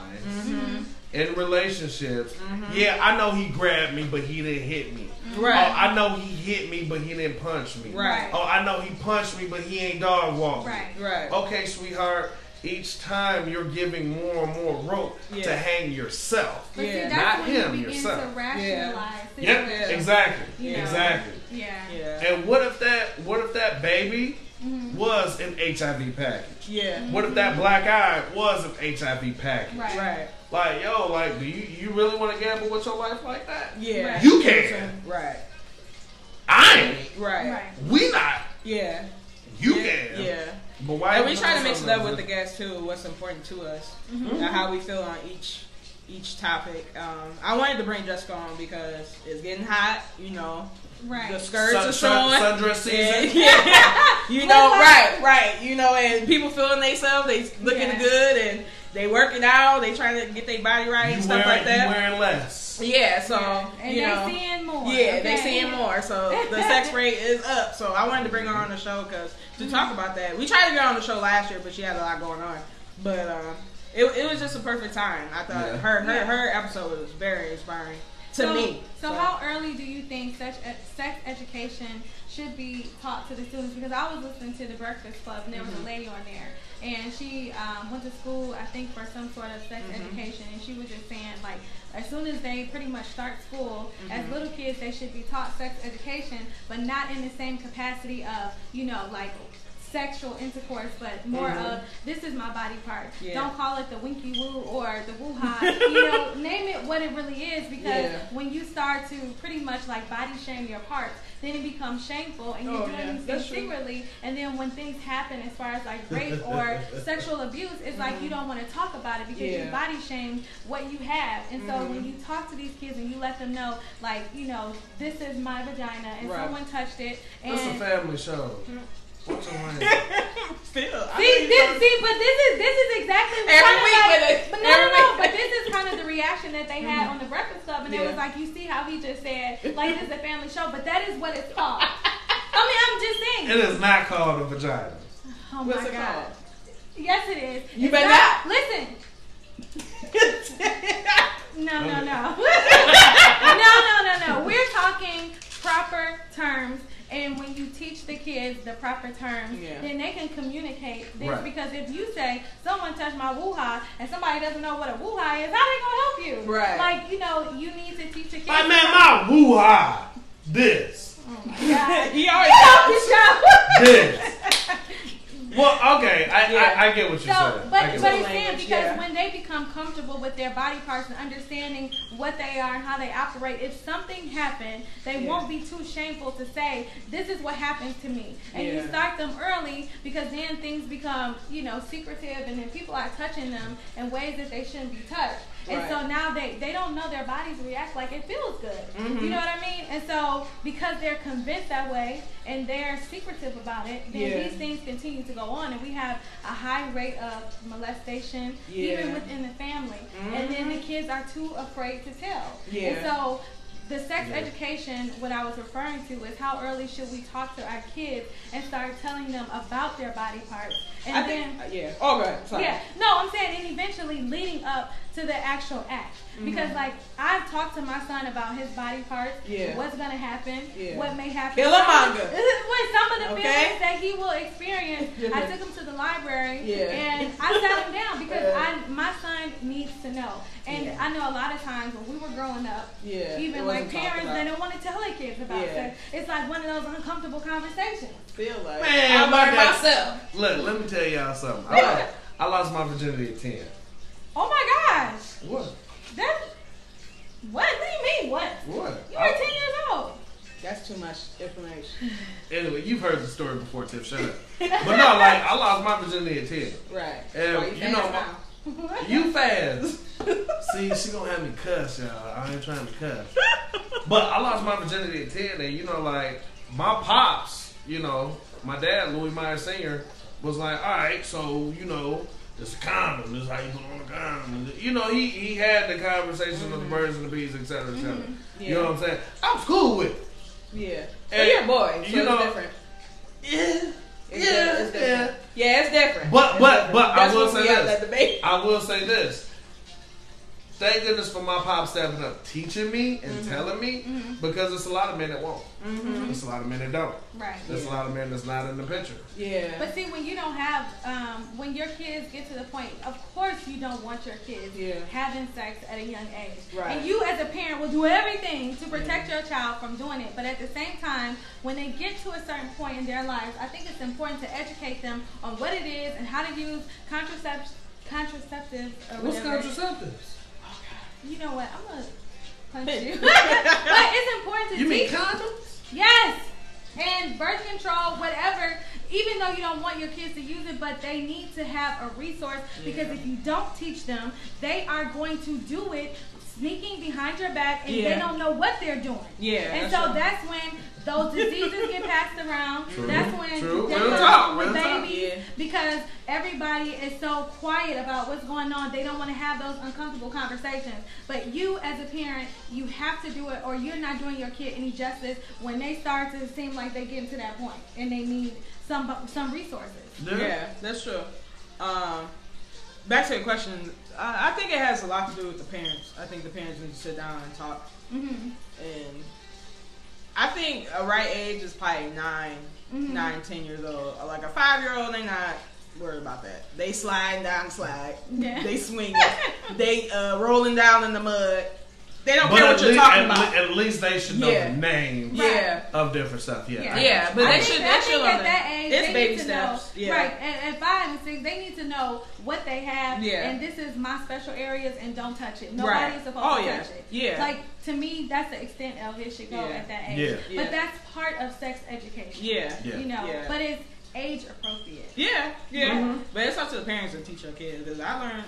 in relationships, I know he grabbed me, but he didn't hit me. Right. Oh, I know he hit me, but he didn't punch me. Right. Oh, I know he punched me, but he ain't dog walked me. Right. Okay, sweetheart. Each time you're giving more and more rope to hang yourself, but see, that's not when him, you begin yourself. to rationalize. Yep, exactly, You know? exactly. Yeah. And what if that baby was an HIV package? Yeah. What if that black eye was an HIV package? Right. Like, yo, like, do you really want to gamble with your life like that? Yeah. Right. You can. Right. I ain't. Right. We not. Yeah. You can. Yeah. But why? And we try to mix it up with the guests too. What's important to us, how we feel on each topic. I wanted to bring Jessica on because it's getting hot. You know, the skirts are showing. Sundress season. You know, right. You know, and people feeling themselves. They looking good and they working out. They trying to get their body right and stuff like that. You wearing less. Yeah, so and you they know, seeing more. they seeing more. So the sex rate is up. So I wanted to bring her on the show to talk about that. We tried to get her on the show last year, but she had a lot going on. But it was just a perfect time. I thought her episode was very inspiring to me. So how early do you think sex education should be taught to the students? Because I was listening to the Breakfast Club and there was a lady on there. And she went to school, I think, for some sort of sex education. And she was just saying, like, as soon as they pretty much start school, as little kids, they should be taught sex education, but not in the same capacity of, you know, like sexual intercourse, but more of, this is my body part. Don't call it the winky woo or the woo ha. You know, name it what it really is, because when you start to pretty much like body shame your parts, then it becomes shameful and you're doing these things secretly, and then when things happen as far as like rape or sexual abuse, it's like you don't want to talk about it because you body shamed what you have. And so when you talk to these kids and you let them know, like, you know, this is my vagina and someone touched it. And it's a family show. What's your name? Still, but this is exactly every week like, with it. But no, but this is kind of the reaction that they had on the Breakfast Club, and it was like, you see how he just said, like, this is a family show, but that is what it's called. I mean, I'm just saying. It is not called a vagina. Oh What's my it God. called? Yes, it is. You better not. Listen. No. No. We're talking proper terms. And when you teach the kids the proper terms, then they can communicate this. Right. Because if you say, someone touched my woo-ha, and somebody doesn't know what a woo-ha is, how they going to help you? Right. Like, you know, you need to teach the kids. I meant my woo-ha. This. Oh, my God. He already This. Well, okay, I get what you're saying. But it's saying because when they become comfortable with their body parts and understanding what they are and how they operate, if something happened, they won't be too shameful to say, this is what happens to me. And you start them early, because then things become, you know, secretive, and then people are touching them in ways that they shouldn't be touched. And so now they don't know their bodies react like it feels good. You know what I mean? And so because they're convinced that way and they're secretive about it, then these things continue to go on, and we have a high rate of molestation even within the family. And then the kids are too afraid to tell. And so the sex education, what I was referring to, is how early should we talk to our kids and start telling them about their body parts. And Oh, go ahead. Sorry. No, I'm saying, and eventually leading up to the actual act. Because, like, I've talked to my son about his body parts, what's going to happen, what may happen. Philamonga. Some of the feelings that he will experience. I took him to the library, and I sat him down because my son needs to know. And I know a lot of times when we were growing up, even like parents, they don't want to tell their kids about sex. It's like one of those uncomfortable conversations. Feel like, man, I learned myself. Look, let me tell y'all something. I lost my virginity at 10. Oh my gosh. What? What do you mean, what? What? You were 10 years old. That's too much information. Anyway, you've heard the story before, Tiff. Shut up. But no, like, I lost my virginity at 10. Right. And, you know, you fast. See, she gonna have me cuss, y'all. I ain't trying to cuss. But I lost my virginity at 10, and, you know, like, my pops, you know, my dad, Louis Meyer Sr., was like, all right, so, you know, it's a condom. This is how you put on a condom. You know, he had the conversation of the birds and the bees, et cetera, et cetera. Yeah. You know what I'm saying? I was cool with it. Yeah. And you're a boy, so it's different. Yeah. It's different. Yeah, it's different. But I will say this. I will say this. Thank goodness for my pop stepping up, teaching me and telling me, because it's a lot of men that won't. There's a lot of men that don't. Right. There's a lot of men that's not in the picture. Yeah. But see, when you don't have, when your kids get to the point, of course you don't want your kids having sex at a young age. Right. And you as a parent will do everything to protect your child from doing it. But at the same time, when they get to a certain point in their lives, I think it's important to educate them on what it is and how to use contraceptives or What's whatever. contraceptives? You know what? I'm gonna punch you. But it's important to teach. You mean them. condoms? Yes. And birth control, whatever. Even though you don't want your kids to use it, but they need to have a resource, because if you don't teach them, they are going to do it sneaking behind your back, and they don't know what they're doing. Yeah. And so that's when those diseases get passed around. True. That's when they come with babies, because everybody is so quiet about what's going on. They don't want to have those uncomfortable conversations. But you as a parent, you have to do it, or you're not doing your kid any justice when they start to seem like they get to that point and they need some resources. Yeah, that's true. Back to the question, I think it has a lot to do with the parents. I think the parents need to sit down and talk. And I think a right age is probably 9, 10 years old. Like a 5-year-old, they not worried about that. They sliding down the slide. Yeah. They swinging. They rolling down in the mud. They don't care what you're talking about. At least they should know the names of different stuff. Yeah, but they should. I think at that age, it's they baby need to steps. know. Right, at 5 and 6, they need to know what they have. And this is my special areas, and don't touch it. Nobody is supposed to touch it. Yeah. Like, to me, that's the extent of it should go at that age. But that's part of sex education. You know, but it's age appropriate. But it's up to the parents to teach your kids. Because I learned,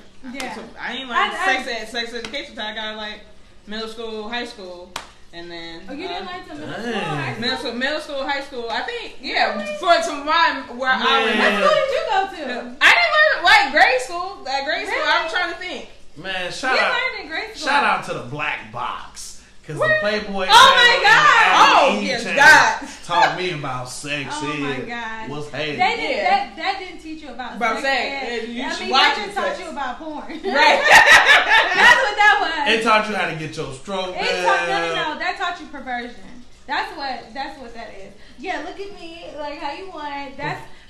I ain't learned sex education until I got like middle school, high school, and then. Oh, you didn't learn till middle school, high school? Middle school, high school. I think, for mine, where I was. What school did you go to? I didn't learn like grade school. At grade school, I'm trying to think. Man, shout out to the black box. Because the Playboy taught me about sex. Oh my God. What's hating. That didn't teach you about sex. That just taught you about porn. Right. That's what that was. It taught you how to get your stroke. No. That taught you perversion. That's what that is. Yeah, look at me, like how you want.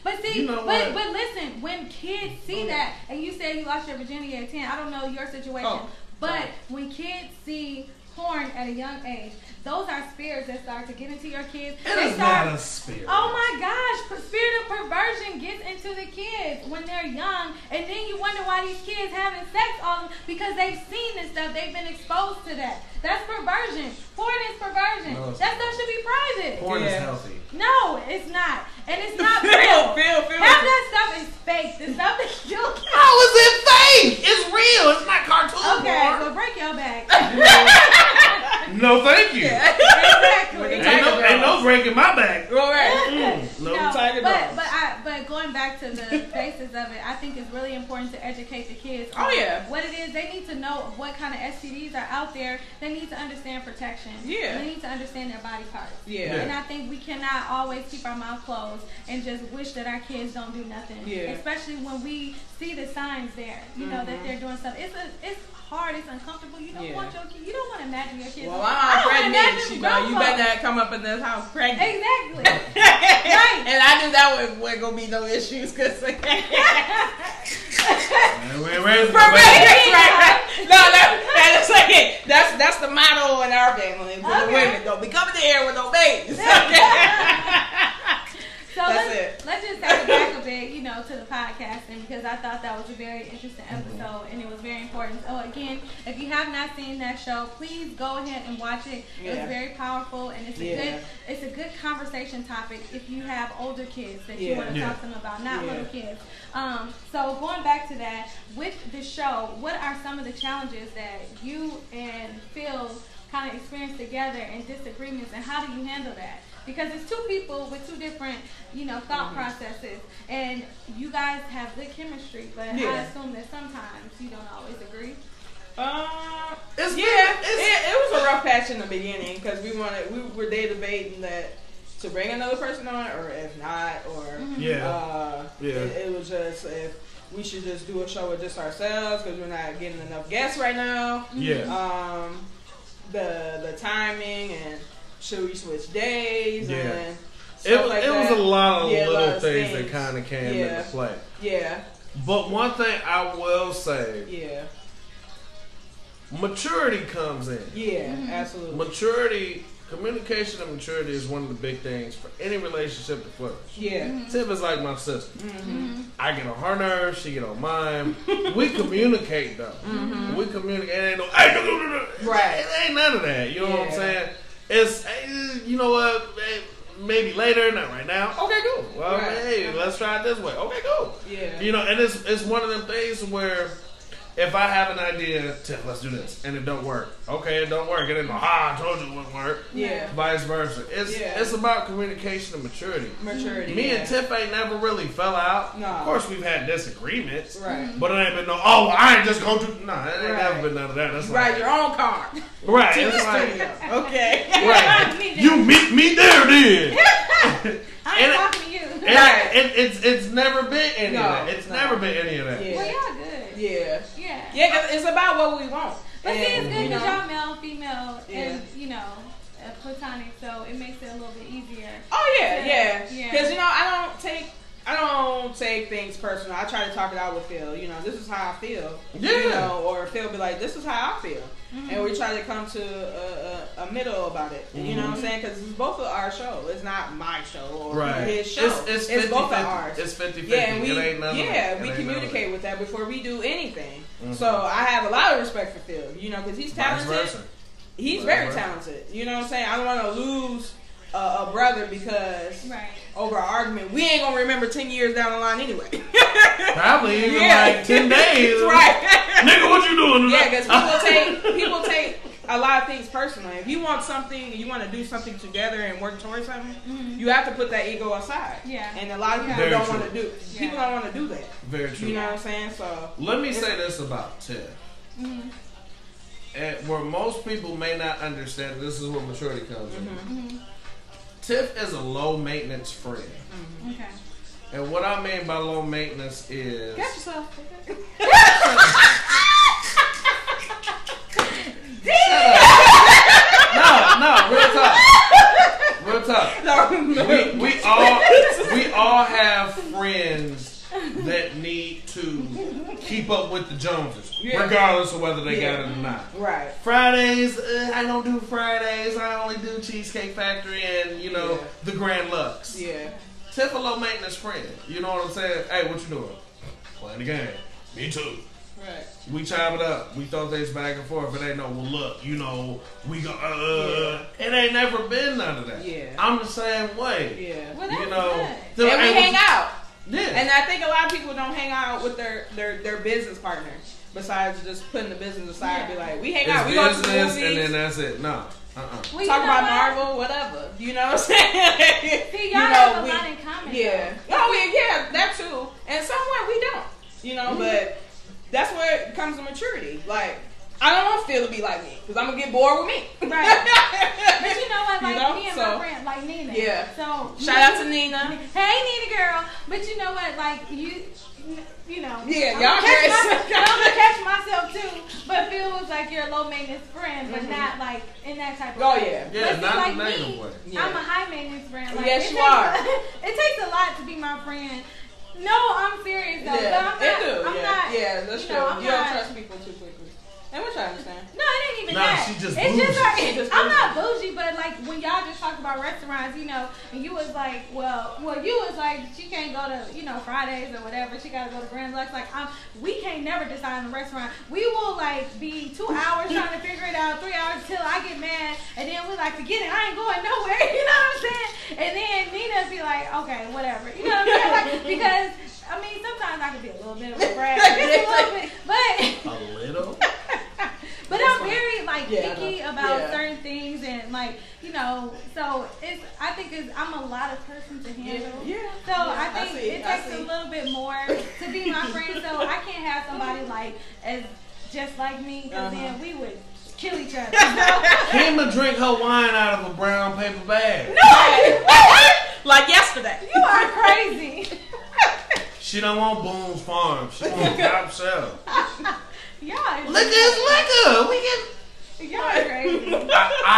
But see, you know but listen, when kids see that, and you say you lost your virginity at 10, I don't know your situation, but when kids see porn at a young age, those are spirits that start to get into your kids. It is not a spirit. Oh my gosh, spirit of perversion gets into the kids when they're young, and then you wonder why these kids having sex on them, because they've seen this stuff, they've been exposed to that. That's perversion. Porn is perversion. No, that stuff should be private. Porn is healthy. No, it's not. And it's not real. Half that stuff is fake. The stuff that you How is it fake? It's real. It's not cartoon porn. So break your back. No, thank you. Exactly. Ain't no breaking my back. Right. But going back to the basis of it, I think it's really important to educate the kids on what it is. They need to know what kind of STDs are out there. They need to understand protection. Yeah. They need to understand their body parts. Yeah. And I think we cannot always keep our mouth closed and just wish that our kids don't do nothing. Yeah. Especially when we see the signs there, you know, that they're doing stuff. It's hard, it's uncomfortable. You don't want your kids, you don't want to imagine your kids. Well, I'm pregnant, you better not come up in this house pregnant. Exactly. Right. And I knew that wasn't going to be no issues, because Where's that's the motto in our family. For the women, don't be coming in here with no babies. So let's just take it back a bit, to the podcasting because I thought that was a very interesting episode and it was very important. So again, if you have not seen that show, please go ahead and watch it. It was very powerful and it's a good conversation topic if you have older kids that you want to talk to them about, not little kids. So going back to that, with the show, what are some of the challenges that you and Phil kind of experience together and disagreements, and how do you handle that? Because it's two people with two different, thought processes, and you guys have good chemistry, but I assume that sometimes you don't always agree. It was a rough patch in the beginning because we were debating that to bring another person on or if not, or it was just if we should just do a show with just ourselves because we're not getting enough guests right now. The timing and should we switch days and stuff like that. It was a lot of little things that kind of came into play. But one thing I will say, maturity comes in. Absolutely. Communication and maturity is one of the big things for any relationship to flourish. Tiff is like my sister. I get on her nerves, she get on mine. We communicate though. We communicate. It ain't no, it ain't none of that. You know what I'm saying? It's, you know what? Maybe later, not right now. Okay, cool. Well, hey, let's try it this way. Okay, cool. And it's one of them things where if I have an idea, Tiff, let's do this, and it don't work. Okay, it don't work. It ain't no, I told you it wouldn't work. Vice versa. It's about communication and maturity. Me and Tiff ain't never really fell out. No. Of course, we've had disagreements. But it ain't been no, I ain't just going to. No, it ain't never been none of that. That's like, your own car. It's like, okay. You meet me there then. I ain't talking to you. It's never been any of that. It's never been any of that. Well, y'all good. Yeah, cause it's about what we want. But see, it's good because y'all male, female, and platonic, so it makes it a little bit easier. Oh yeah. Because I don't take things personal. I try to talk it out with Phil. This is how I feel. Or Phil be like, this is how I feel. And we try to come to a middle about it. You know what I'm saying? Because it's both of our show. It's not my show or his show. It's 50, both of ours. It's 50-50. And we communicate with that before we do anything. So I have a lot of respect for Phil. Because he's talented. He's very talented. You know what I'm saying? I don't want to lose a brother because over an argument, we ain't gonna remember 10 years down the line anyway. Probably even like 10 days. Nigga, what you doing? Because people take a lot of things personally. If you want something, you want to do something together and work towards something, you have to put that ego aside. And a lot of people don't want to do. People don't want to do that. Very true. You know what I'm saying? So let me say this about Tiff. And where most people may not understand, this is where maturity comes in. Tiff is a low maintenance friend. Okay. And what I mean by low maintenance is. Get yourself. No, real talk. We all have friends that need to keep up with the Joneses, regardless of whether they got it or not. Fridays, I don't do Fridays. I only do Cheesecake Factory and the Grand Lux. Tiff a low maintenance friend. You know what I'm saying? Hey, what you doing? Playing the game. Me too. We chop it up. We throw things back and forth. It ain't no, well, look, we go, It ain't never been none of that. I'm the same way. Well, and we hang out. And I think a lot of people don't hang out with their business partners. Besides just putting the business aside, be like, we hang out, we go to the movies, and then that's it. No. Well, talk about Marvel, whatever. You know what I'm saying? See, y'all have a lot in common. That too. And somewhere we don't. But that's where it comes to maturity. Like, I don't want Phil to be like me because I'm gonna get bored with me. But you know what? Like me and my friend, like Nina. So shout out to Nina. Hey, Nina girl. But you know what? Like you know. Y'all I'm gonna catch myself too. But Phil was like your low maintenance friend, but not like in that type of way. Yeah, not like in a negative way. I'm a high maintenance friend. Like, yes, you are. It takes a lot to be my friend. No, I'm serious though. But I'm not. That's true. You don't trust people too quickly. And which I understand. No, it ain't even yeah, she just it's bougie. just like, I'm not bougie, but like when y'all just talked about restaurants, you know, and you was like, well, you was like, she can't go to, you know, Fridays or whatever. She got to go to Grand Lux. Like, we can't never decide on a restaurant. We will like be 2 hours trying to figure it out, 3 hours till I get mad, and then we like, forget it, I ain't going nowhere. You know what I'm saying? And then Nina be like, okay, whatever. You know what I'm saying? Like, because I mean, sometimes I can be a little bit of a brat, just a little bit, but a little. But I'm very like picky about certain things, and like, you know, so I think I'm a lot of person to handle. Yeah. So I think it takes a little bit more to be my friend. So I can't have somebody like as just like me, because then we would kill each other. Kema drink her wine out of a brown paper bag. No, like yesterday. You are crazy. She don't want Boone's Farm. She wants top shelf. Y'all Liquor is liquor. We get. Y'all are crazy. I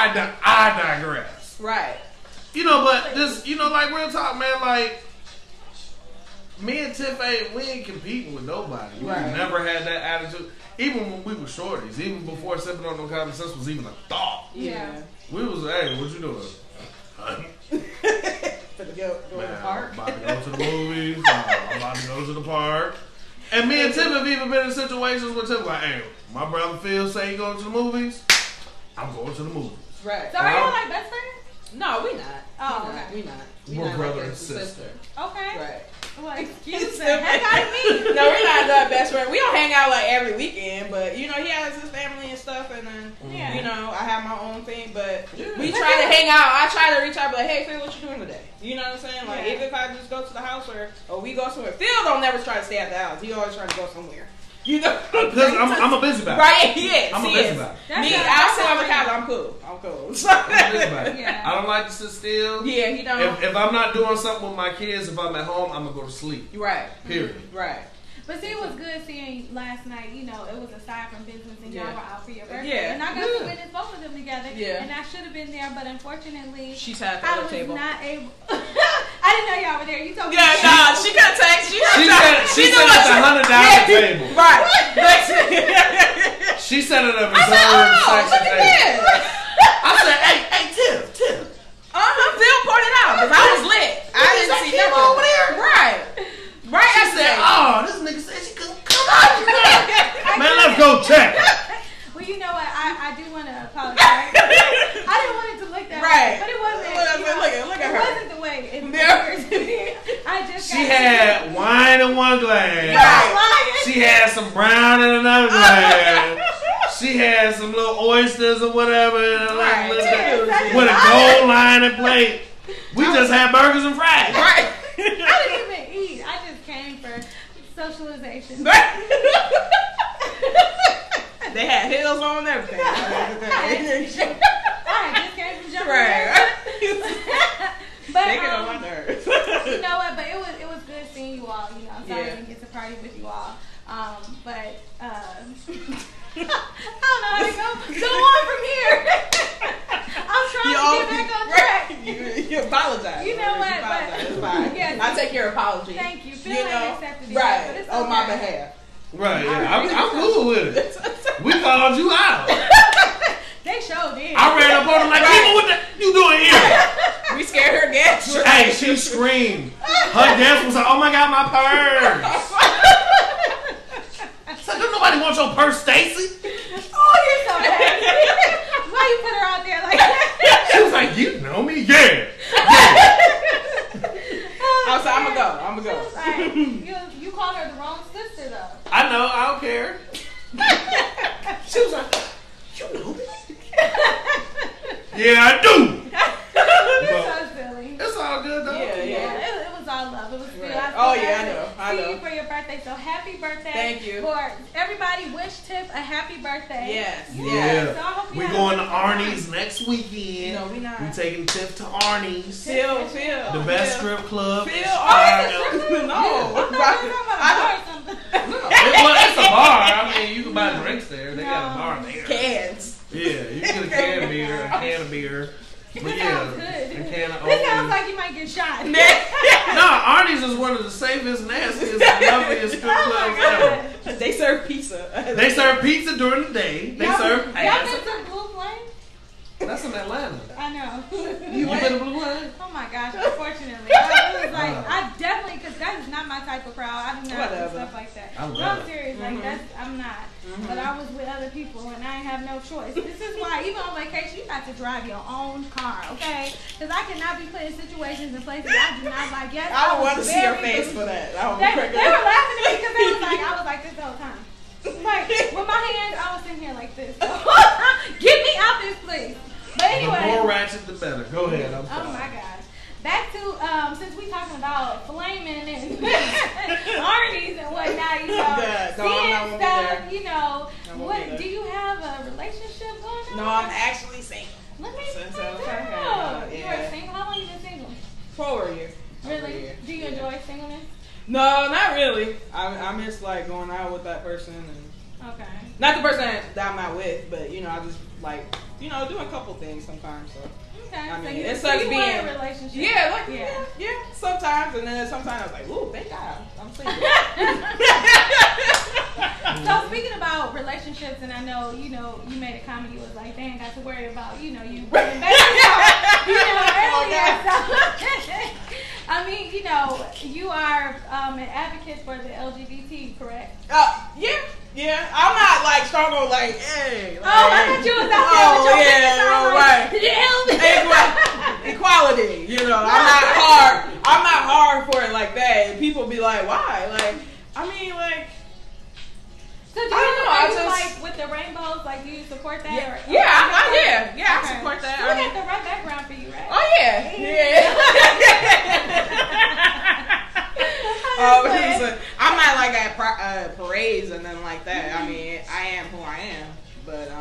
digress. Right. You know, but this, you know, like real talk, man. Like me and Tiff we ain't competing with nobody. We never had that attitude. Even when we were shorties, even before Sippin on No Common Sense was even a thought. Yeah. We was, hey, what you doing? Honey. Go to the park. I'm about to go to the movies. I'm about to go to the park. And me and Tiff have even been in situations where Tiff like, hey, my brother Phil say he going to the movies. I'm going to the movies. Right. So are y'all like best friends? No, we not. Oh, okay. We not. We're brother and sister. Okay. Right. Well, excuse me. Heck out of me. No, we're not best friends. We don't hang out like every weekend, but you know, he has his family and stuff, and then you know, I have my own thing. But we try to hang out. I try to reach out, be like, hey, Phil, what you doing today? You know what I'm saying? Like, even if I just go to the house or we go somewhere, Phil don't never try to stay at the house. He always try to go somewhere. You know, because I'm a busybody. Right? He is. I'm a busybody. Me, I sit on the couch. I'm cool. I'm cool. I'm a busybody. I don't like to sit still. Yeah, he don't. If I'm not doing something with my kids, if I'm at home, I'm gonna go to sleep. Right. Period. Right. But see, it was good seeing last night, you know, it was aside from business and y'all were out for your birthday. Yeah. And I got to witness both of them together. Yeah. And I should have been there, but unfortunately, she's at the I other was table. not able. I didn't know y'all were there. You told me. Yeah, nah, she couldn't text. She said at the $100 table. Right. She said at a reserved section table. I said, hey, Tiff. Phil pointed out because I was lit. I didn't see nothing over there. Right. She said, oh, this nigga said she couldn't come out here. Man, let's go check. Well, you know what? I do want to apologize. I didn't want it to look that way, but it wasn't. Look at her. It wasn't the way it appears to me. She had wine in one glass. Right. She had some brown in another glass. She had some little oysters or whatever with a gold line and plate. We just had burgers and fries. Right. I didn't even eat. I just came for socialization. They had heels on and everything. I just came from jumping. Right. But they get on my nerves. You know what? But it was good seeing you all. You know, I'm sorry I didn't get to party with you all. But I don't know how to go on from here. I'm trying to get back on track. You apologize. You know what? It's fine. Yes, I take your apology. Thank you. Phil ain't accepted it. Right. But it's on my behalf. Right. Yeah. I'm cool with it. We called you out. They showed it. I ran up on them like, what you doing here? We scared her guest. Hey, she screamed. Her guest was like, oh my God, my purse. So don't nobody want your purse, Stacy? Oh, you're so bad. Why you put her out there like that? She was like, you know me? Yeah. I was like, I'm going to go. Like, you called her the wrong sister, though. I know. I don't care. She was like, you know me? Yeah, I do. You're so silly. It's all good, though. Yeah. It was all love. It was good. Right. I know. See you for your birthday. So happy birthday. Thank you. For everybody, wish Tiff a happy birthday. Yes. Yeah. So I hope We're going to Arnie's next weekend. No, we not. We're taking Tiff to Arnie's. Phil. The best strip club. Phil. No. It's a bar. I mean, you can buy drinks there. They got a bar there. Cans. Yeah, you can get a can of beer, a can of beer. This sounds good. A can of This sounds like you might get shot. No, Arnie's is one of the safest, nastiest, loveliest strip clubs ever. They serve pizza. They serve pizza during the day. They serve Y'all been to I know. You been a blue line? Oh my gosh, unfortunately. I was like, I definitely, because that is not my type of crowd. I do not do stuff like that. I'm serious. Like, I'm not. But I was with other people and I have no choice. This is why, even on vacation, you got to drive your own car, okay? Because I cannot be put in situations and places I do not like. Yes, I don't want to see your face for that. They were laughing at me because I was like this the whole time. Like, with my hands, I was sitting here like this. Get me out this place. But anyway. The more ratchet, the better. Go ahead. I'm sorry. Oh my gosh. Back to, since we talking about flaming and armies and whatnot, you know, seeing stuff, you know, what, do you have a relationship going on? No, I'm actually single. Let me Since find out. You are single? How long you been single? For a year. Really? Do you enjoy singleness? No, not really. I miss like going out with that person and not the person that I'm out with, but you know, I just like, you know, doing a couple things sometimes. So okay, I mean, so it sucks being in a relationship. Yeah, yeah. Sometimes, and then sometimes I was like, ooh, thank God I'm single. So speaking about relationships, and I know you made a comment. You was like, they ain't got to worry about you bringing back earlier. So, I mean, you are an advocate for the LGBT, correct? Yeah. I'm not like strong on like, hey. Like, I thought you was out there with your right. Equality. You know, I'm not hard for it like that. And people be like, why? Like, I mean, like. So do you like with the rainbows? Like, do you support that? Yeah, or, I support that. So we got the right background for you, right? Oh yeah. I'm not like at parades and nothing like that. I mean, I am who I am, but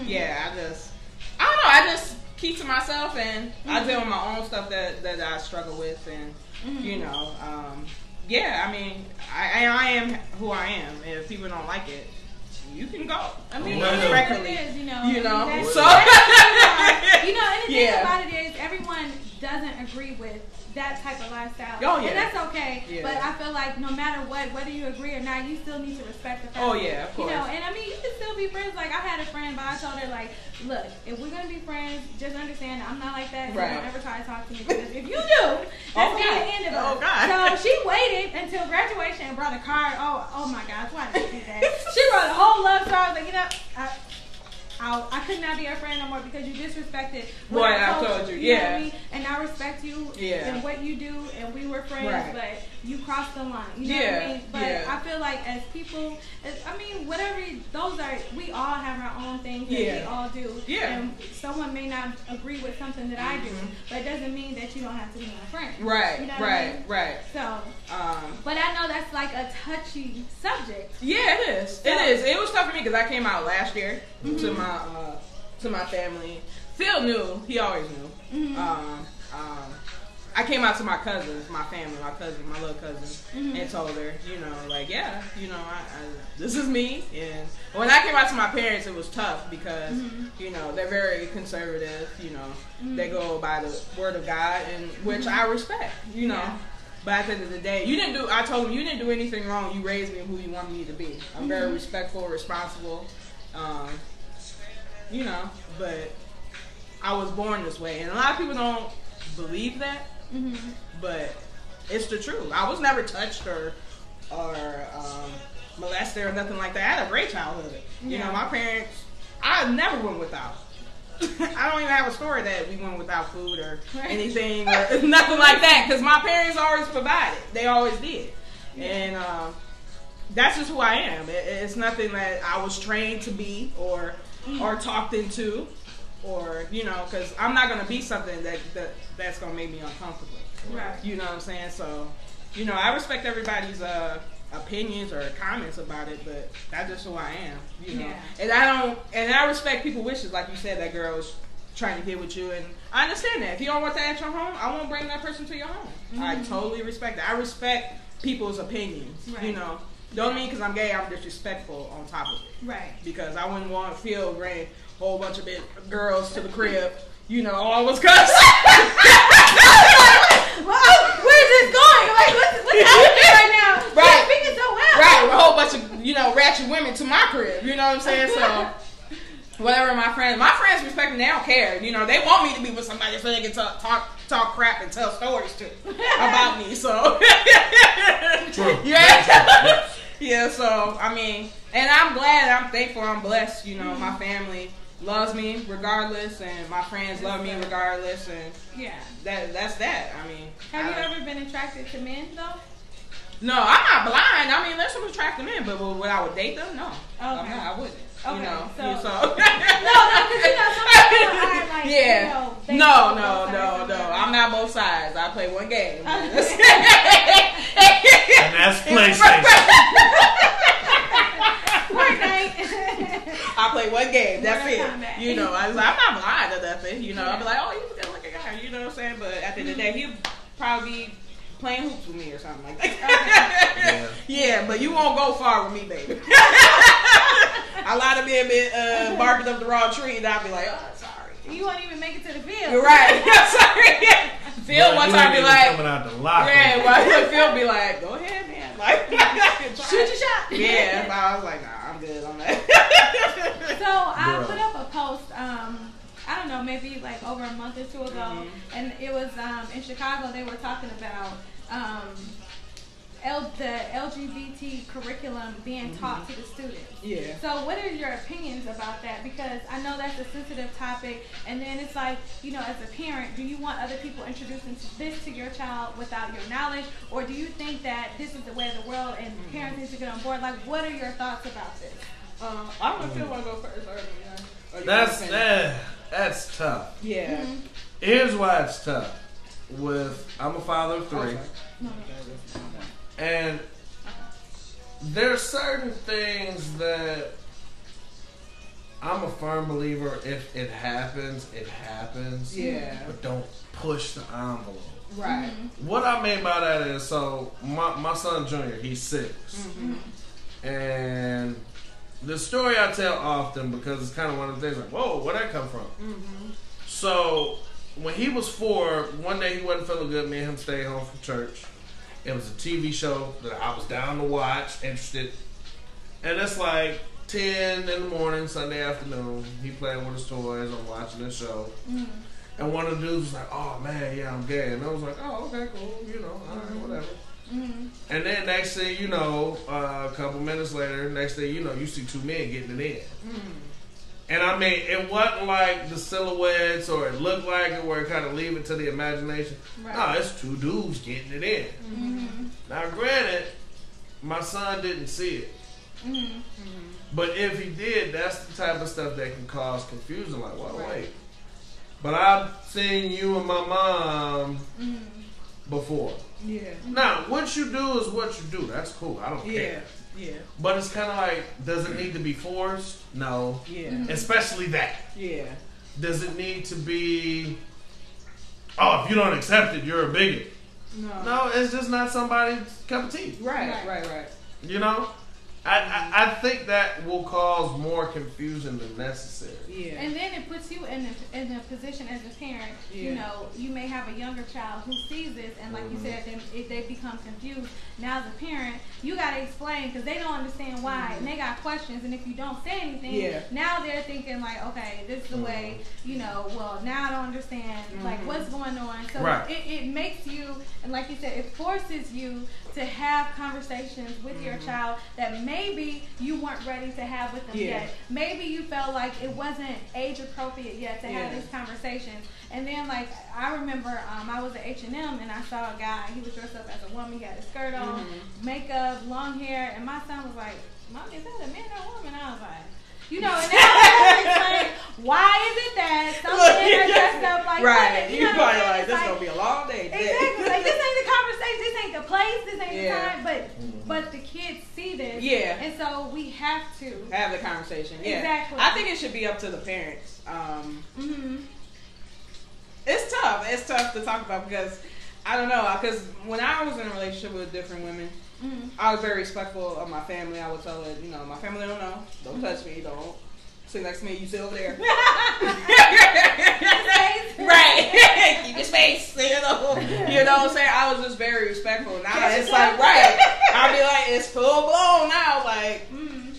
yeah, I don't know. I just keep to myself and I deal with my own stuff that I struggle with, and yeah, I mean, I am who I am. If people don't like it, you can go. I mean, respectfully, so and the thing about it is, everyone doesn't agree with that type of lifestyle. Oh, yeah. And that's okay. Yeah. But I feel like no matter what, whether you agree or not, you still need to respect the person. Oh, yeah, of course. And I mean, you can still be friends. Like, I had a friend, but I told her, like, look, if we're going to be friends, just understand that I'm not like that. So don't ever try to talk to me. Because if you do, that's going to be the end of it. Oh, God. So she waited until graduation and brought a card. Oh my gosh, why did she do that? She wrote a whole love story. I was like, I could not be your friend no more because you disrespected what I told you. You know what I mean? And I respect you and what you do, and we were friends, but you crossed the line. You know what I mean? But I feel like as people, whatever we all have our own things that we all do. Yeah. And someone may not agree with something that I do, but it doesn't mean that you don't have to be my friend. Right. You know Right. So, but I know that's like a touchy subject. Yeah, it is. So, it is. It was tough for me because I came out last year to my family. Phil knew. He always knew. I came out to my cousins, my family, my little cousin, and told her, this is me. And when I came out to my parents, it was tough because, they're very conservative. They go by the word of God, and which I respect. But at the end of the day, I told them, you didn't do anything wrong. You raised me who you wanted me to be. I'm very respectful, responsible. But I was born this way, and a lot of people don't believe that, but it's the truth. I was never touched or molested or nothing like that. I had a great childhood. My parents, I never went without. I don't even have a story that we went without food or anything or nothing like that, because my parents always provided. They always did. And that's just who I am. It's nothing that I was trained to be or talked into, or because I'm not gonna be something that's gonna make me uncomfortable. Right. You know what I'm saying? So, I respect everybody's opinions or comments about it, but that's just who I am. And I respect people's wishes. Like you said, that girl was trying to get with you, and I understand that. If you don't want that at your home, I won't bring that person to your home. I totally respect that. I respect people's opinions. Right. Don't mean because I'm gay, I'm disrespectful on top of it. Right. Because I wouldn't want to bring a whole bunch of girls to the crib, all was cussing. Where's this going? Like, what's happening right now? Right. You're speaking so well. Right. A whole bunch of, ratchet women to my crib. You know what I'm saying? So, whatever my friends respect me. They don't care. You know, they want me to be with somebody so they can talk crap and tell stories too about me. So True. Yeah. Yeah. So I mean, and I'm glad. I'm thankful. I'm blessed. You know, my family loves me regardless, and my friends love me regardless, and that's that. I mean, have you ever been attracted to men though? No, I'm not blind. I mean, there's some attractive men, but would I would date them? No, I wouldn't. Okay, you know, so no, because you know some people are like, yeah, you know, no. I'm not both sides. I play one game, and that's PlayStation. I play one game. That's it. You know, I'm not blind to nothing. You know, I'll be like, oh, he's a good looking guy. You know what I'm saying? But at the end of the day, he'll probably be playing hoops with me or something like that. Yeah, but you won't go far with me, baby. A lot of men been barking up the wrong tree, and I'll be like, oh, sorry. You won't even make it to the field. You're right. Sorry. Phil one time be like, coming out the locker. Yeah, well, Phil be like, go ahead, man. Like, shoot your shot. Yeah, but I was like, nah, I'm good on that. So I put up a post, I don't know, maybe like over a month or two ago, and it was in Chicago. They were talking about the LGBT curriculum being taught to the students. Yeah. So what are your opinions about that? Because I know that's a sensitive topic, and then it's like, you know, as a parent, do you want other people introducing this to your child without your knowledge, or do you think that this is the way of the world and parents need to get on board? Like, what are your thoughts about this? I don't know if you want to go first or That's tough. Yeah. Here's why it's tough. I'm a father of 3. And there's certain things that I'm a firm believer, if it happens, it happens. Yeah. But don't push the envelope. Right. What I mean by that is, so my son Junior, he's 6. And the story I tell often, because it's kind of one of the things like, whoa, where'd that come from? So when he was 4, one day he wasn't feeling good. Me and him stayed home from church. It was a TV show that I was down to watch, interested. And it's like 10 in the morning, Sunday afternoon. He playing with his toys. I'm watching this show. And one of the dudes was like, oh, man, yeah, I'm gay. And I was like, oh, okay, cool. You know, all right, whatever. And then next thing you know, a couple minutes later, next thing you know, you see 2 men getting it in. And I mean, it wasn't like the silhouettes or it looked like it where it kind of leave it to the imagination. Right. No, it's 2 dudes getting it in. Now, granted, my son didn't see it. But if he did, that's the type of stuff that can cause confusion. Like, well, wait. But I've seen you and my mom before. Yeah. Now, what you do is what you do. That's cool. I don't care. Yeah. But it's kind of like, does it need to be forced? No. Yeah. Especially that. Yeah. Does it need to be, oh, if you don't accept it, you're a bigot? No, it's just not somebody's cup of tea. Right. You know? I think that will cause more confusion than necessary. Yeah. And then it puts you in a position as a parent. You know, you may have a younger child who sees this, and like you said, if they become confused. Now, as a parent, you got to explain because they don't understand why, and they got questions. And if you don't say anything, now they're thinking like, okay, this is the way. You know, well, now I don't understand like what's going on. So it makes you, and like you said, it forces you to have conversations with your child that maybe you weren't ready to have with them yet. Maybe you felt like it wasn't age appropriate yet to have these conversations. And then, like, I remember I was at H&M and I saw a guy. He was dressed up as a woman. He had a skirt on, makeup, long hair. And my son was like, Mom, is that a man or a woman? I was like, you know, and now I explain why is it that some men are dressed up like women? You know, probably like, this is going to be a long day. Exactly. Like, this ain't the conversation. This ain't the place. This ain't the time. But the kids see this. Yeah. And so we have to have the conversation. Yeah. Exactly. I think it should be up to the parents. It's tough. It's tough to talk about because, I don't know, because when I was in a relationship with different women, I was very respectful of my family. I would tell her, you know, my family don't know. Don't touch me. Don't sit next to me. You sit over there. Right. Keep your space. You know what I'm saying? I was just very respectful. Now it's like, I'll be like, it's full blown now. Like,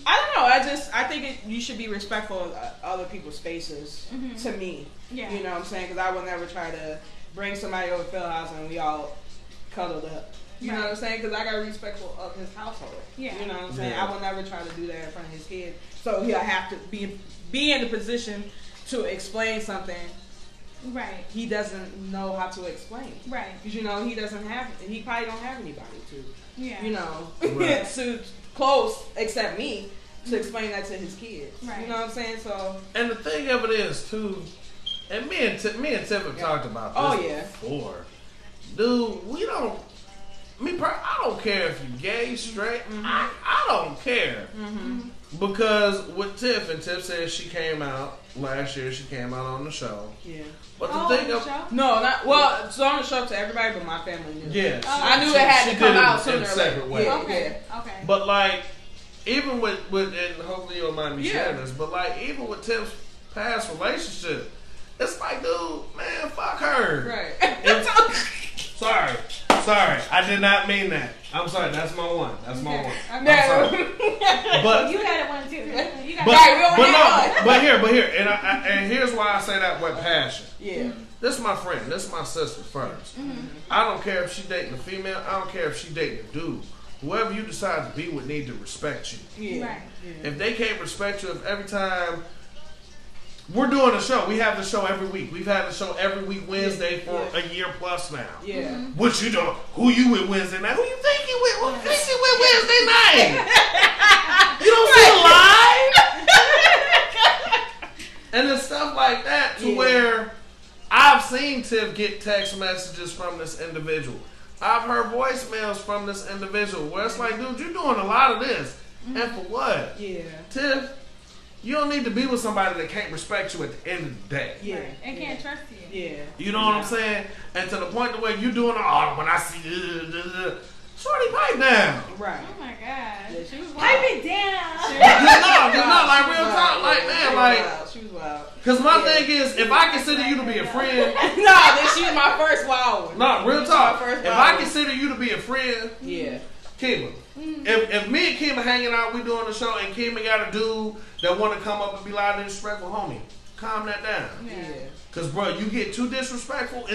I don't know. I think you should be respectful of other people's spaces. To me, you know what I'm saying? Because I would never try to bring somebody over to Phil house and we all cuddled up. You know what I'm saying? Because I got respectful of his household. Yeah. You know what I'm saying? I would never try to do that in front of his kids. So he'll have to be in the position to explain something. Right. He doesn't know how to explain. Right. Because he probably don't have anybody to. Yeah. To close except me to explain that to his kids. Right. You know what I'm saying? So. And the thing of it is too, and me and Tiff have talked about this before. Dude, we don't. I don't care if you gay, straight. I don't care. Because with Tiff, and Tiff said she came out last year. She came out on the show. Yeah. But the thing of so on the show to everybody, but my family knew. Yeah. I knew it had to come out sooner in a separate way. Okay. But like, even with and hopefully you don't mind me sharing this, but like even with Tiff's past relationship, it's like, dude, man, fuck her. Right. Sorry, I did not mean that. I'm sorry, that's my one. That's my one. I'm sorry. But you had one too. You got but here, and here's why I say that with passion. Yeah. This is my friend. This is my sister first. I don't care if she dating a female. I don't care if she dating a dude. Whoever you decide to be with need to respect you. Yeah. Right. Yeah. If they can't respect you, if every time we're doing a show, we have the show every week. We've had the show every week Wednesday for a year plus now. Yeah. What you doing? Who you with Wednesday night? Who you think you with? Who you think you with Wednesday night? You don't see the line? And it's stuff like that to where I've seen Tiff get text messages from this individual. I've heard voicemails from this individual where it's like, dude, you're doing a lot of this. And for what? Yeah. Tiff, you don't need to be with somebody that can't respect you at the end of the day. Yeah. Right. And can't trust you. Yeah. You know what I'm saying? And to the point the way you doing when I see shorty, pipe down. Right. Oh my God. Yeah, she was wild. Pipe it down. No, like real talk, like man, like she was wild. Cause my thing is, if I consider you to be a friend, then she's my first wild one. No, real talk. If I consider you to be a friend, Kema. If me and Kema hanging out, we doing the show, and Kema got a dude that want to come up and be loud and disrespectful, homie, calm that down. Yeah. Cause bro, you get too disrespectful,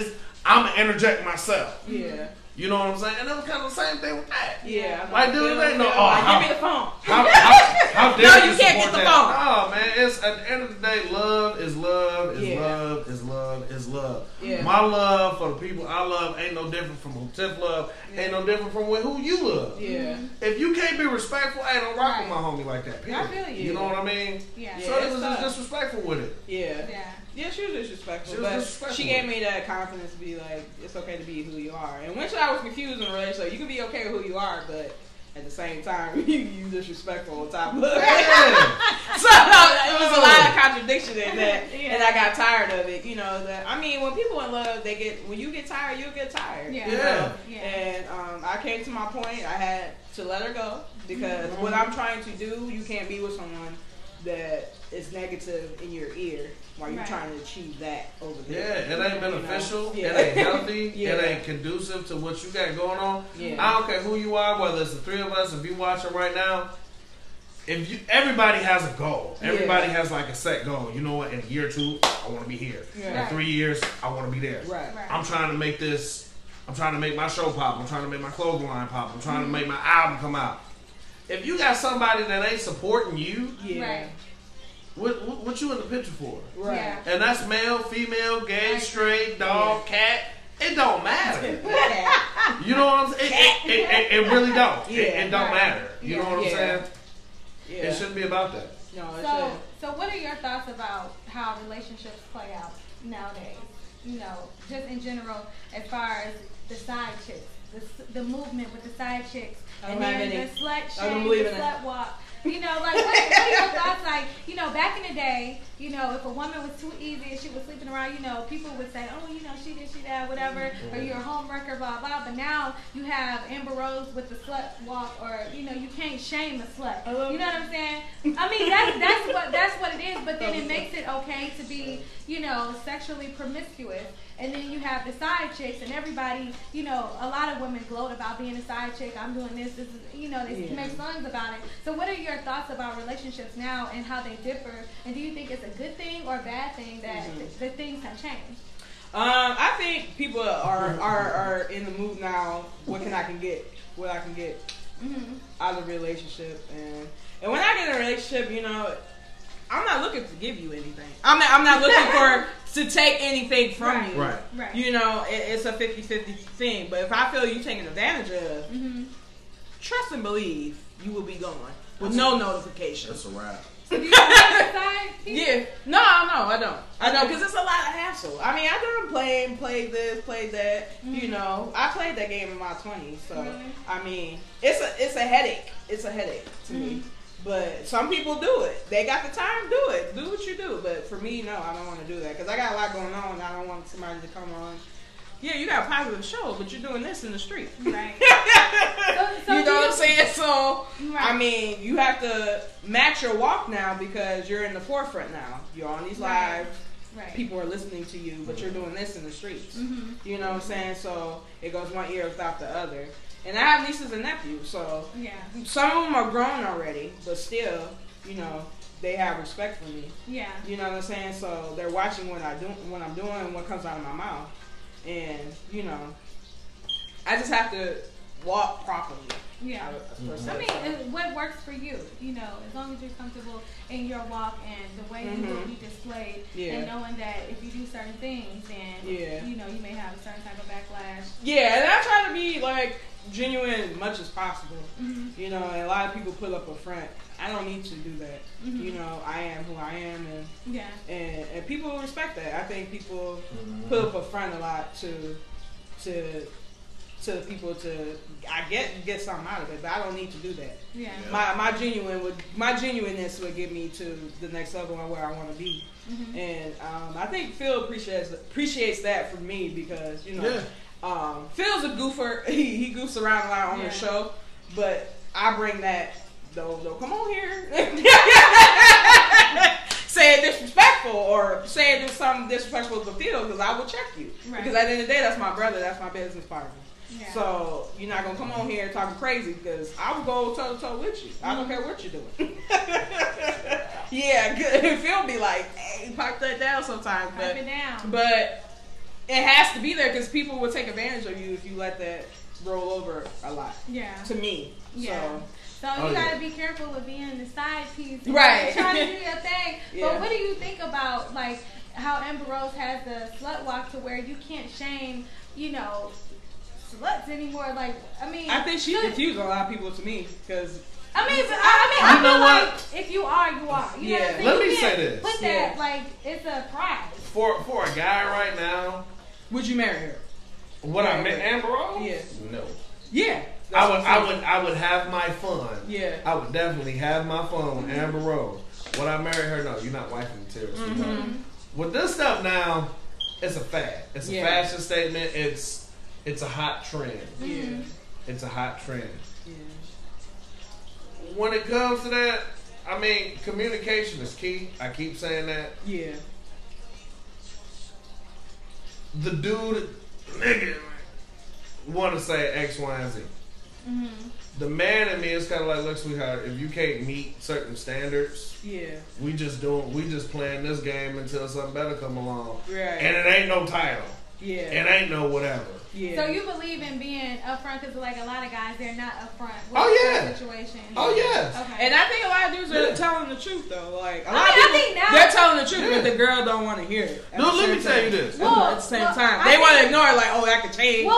I'ma interject myself. Yeah. You know what I'm saying? And it was kind of the same thing with that. Yeah. Like, dude, they know. Give me the phone. How dare you can't get the phone. Oh, man. It's at the end of the day, love is love is love is love is love. Yeah. My love for the people I love ain't no different from who Tiff love. Ain't no different from who you love. Yeah. If you can't be respectful, I don't rock with my homie like that. Period. I feel you. You know what I mean? Yeah. So it was just disrespectful with it. Yeah. Yeah. Yeah, she was disrespectful. She gave me that confidence to be like, it's okay to be who you are. And when I was confused in a relationship, you can be okay with who you are, but at the same time, you disrespectful on top of it. So it was a lot of contradiction in that, and I got tired of it. You know, when people in love, when you get tired, you'll get tired. Yeah. You know? And I came to my point. I had to let her go because what I'm trying to do, you can't be with someone that is negative in your ear while you're trying to achieve that over there. Yeah, it ain't beneficial. It ain't healthy. It ain't conducive to what you got going on. Yeah. I don't care who you are, whether it's the three of us, if you watching right now, everybody has a goal. Everybody has like a set goal. You know what? In a year or two, I want to be here. Yeah. In 3 years, I want to be there. Right. I'm trying to make this. I'm trying to make my show pop. I'm trying to make my clothing line pop. I'm trying to make my album come out. If you got somebody that ain't supporting you, what you in the picture for? Right. Yeah. And that's male, female, gay, straight, dog, cat. It don't matter. You know what I'm saying? It really don't. It don't matter. You know what I'm saying? Yeah. It shouldn't be about that. No, so what are your thoughts about how relationships play out nowadays? You know, just in general, as far as the side chicks, the movement with the side chicks, and then the slut shame, the slut walk. You know, like, what are your thoughts? Like, you know, back in the day, you know, if a woman was too easy and she was sleeping around, you know, people would say, oh, you know, she did, she that, whatever, or you're a homewrecker, blah, blah. But now you have Amber Rose with the slut walk, or, you know, you can't shame a slut. You know what I'm saying? I mean, that's what it is, but then it makes it okay to be, you know, sexually promiscuous. And then you have the side chicks, and everybody, you know, a lot of women gloat about being a side chick. I'm doing this, you know, they make songs about it. So what are your your thoughts about relationships now and how they differ? And do you think it's a good thing or a bad thing that the things have changed? I think people are in the mood now. What I can get out of a relationship, and when I get in a relationship, you know, I'm not looking to give you anything. I'm not looking to take anything from you. Right. You know, it's a 50-50 thing. But if I feel you taking advantage of, trust and believe you will be gone with no notification. That's a wrap. So do you have a side piece? Yeah. No, I don't. Because it's a lot of hassle. I mean, I done played this, played that. You know, I played that game in my 20s. So, I mean, it's a headache. It's a headache to me. But some people do it. They got the time, do it. Do what you do. But for me, no, I don't want to do that. Because I got a lot going on. I don't want somebody to come on. Yeah, you got a positive show, but you're doing this in the street. Right. You know what I'm saying? So, I mean, you have to match your walk now because you're in the forefront now. You're on these lives. Right. People are listening to you, but you're doing this in the streets. You know what I'm saying? So, it goes one ear without the other. And I have nieces and nephews, so some of them are grown already, but still, you know, they have respect for me. Yeah. You know what I'm saying? So they're watching what I'm doing, and what comes out of my mouth. And, you know, I just have to walk properly. Yeah. I mean, what works for you, you know, as long as you're comfortable in your walk and the way you will be displayed, and knowing that if you do certain things, then, you know, you may have a certain type of backlash. Yeah, and I try to be, like, genuine as much as possible. You know, and a lot of people put up a front. I don't need to do that. You know, I am who I am, and people will respect that. I think people put up a front a lot to people to get something out of it, but I don't need to do that. Yeah. My genuineness would get me to the next level and where I want to be. And I think Phil appreciates that from me because, you know, Phil's a goofer. He goofs around a lot on the show, but I bring that. Don't come on here. Say it disrespectful or say it something disrespectful to Phil because I will check you. Right. Because at the end of the day, that's my brother. That's my business partner. Yeah. So you're not gonna come on here talking crazy because I will go toe to toe with you. I don't care what you're doing. Phil be like, "Hey, pipe that down sometimes." Pipe it down. But it has to be there because people will take advantage of you if you let that roll over a lot. Yeah. To me. Yeah. So you gotta be careful with being the side piece, right? Trying to do your thing. But what do you think about like how Amber Rose has the slut walk to where you can't shame, you know, sluts anymore? Like, I mean, I think she confused a lot of people to me because. I know what? If you are, you are. You know what I'm saying? Let me say this. Put that like it's a prize. For a guy right now, would you marry her? Would I marry Amber Rose? Yeah. No. Yeah. I would have my fun. Yeah. I would definitely have my fun with Amber Rose. Would I marry her? No, you're not wifing material. With this stuff now, it's a fad. It's a fashion statement. It's a hot trend. Yeah. It's a hot trend. Yeah. When it comes to that, I mean, communication is key. I keep saying that. Yeah. The dude, nigga, want to say X, Y, and Z. The man in me is kind of like, look, sweetheart, if you can't meet certain standards, we just playing this game until something better come along. Right. And it ain't no title. Yeah. It ain't no whatever. Yeah. So you believe in being upfront because like a lot of guys, they're not upfront with the situation. Oh yes. Okay. And I think a lot of dudes are telling the truth though. Like a lot of people, they're telling the truth, but the girl don't want to hear it. No, let me tell you this. At the same time, they want to ignore it. Like, oh, that could change.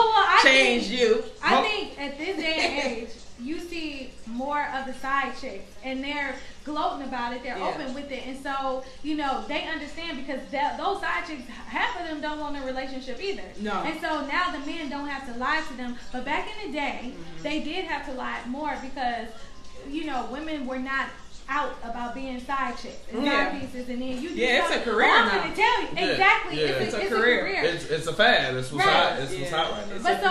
Change you. I think at this day and age, you see more of the side chicks, and they're gloating about it. They're open with it, and so you know they understand because those side chicks, half of them don't want a relationship either. No. And so now the men don't have to lie to them. But back in the day, they did have to lie more because you know women were not out about being side chicks and side pieces, and then you do it's a career now. I'm gonna tell you exactly. It's a career. It's a fad. It's what's hot. It's what's hot right now. But so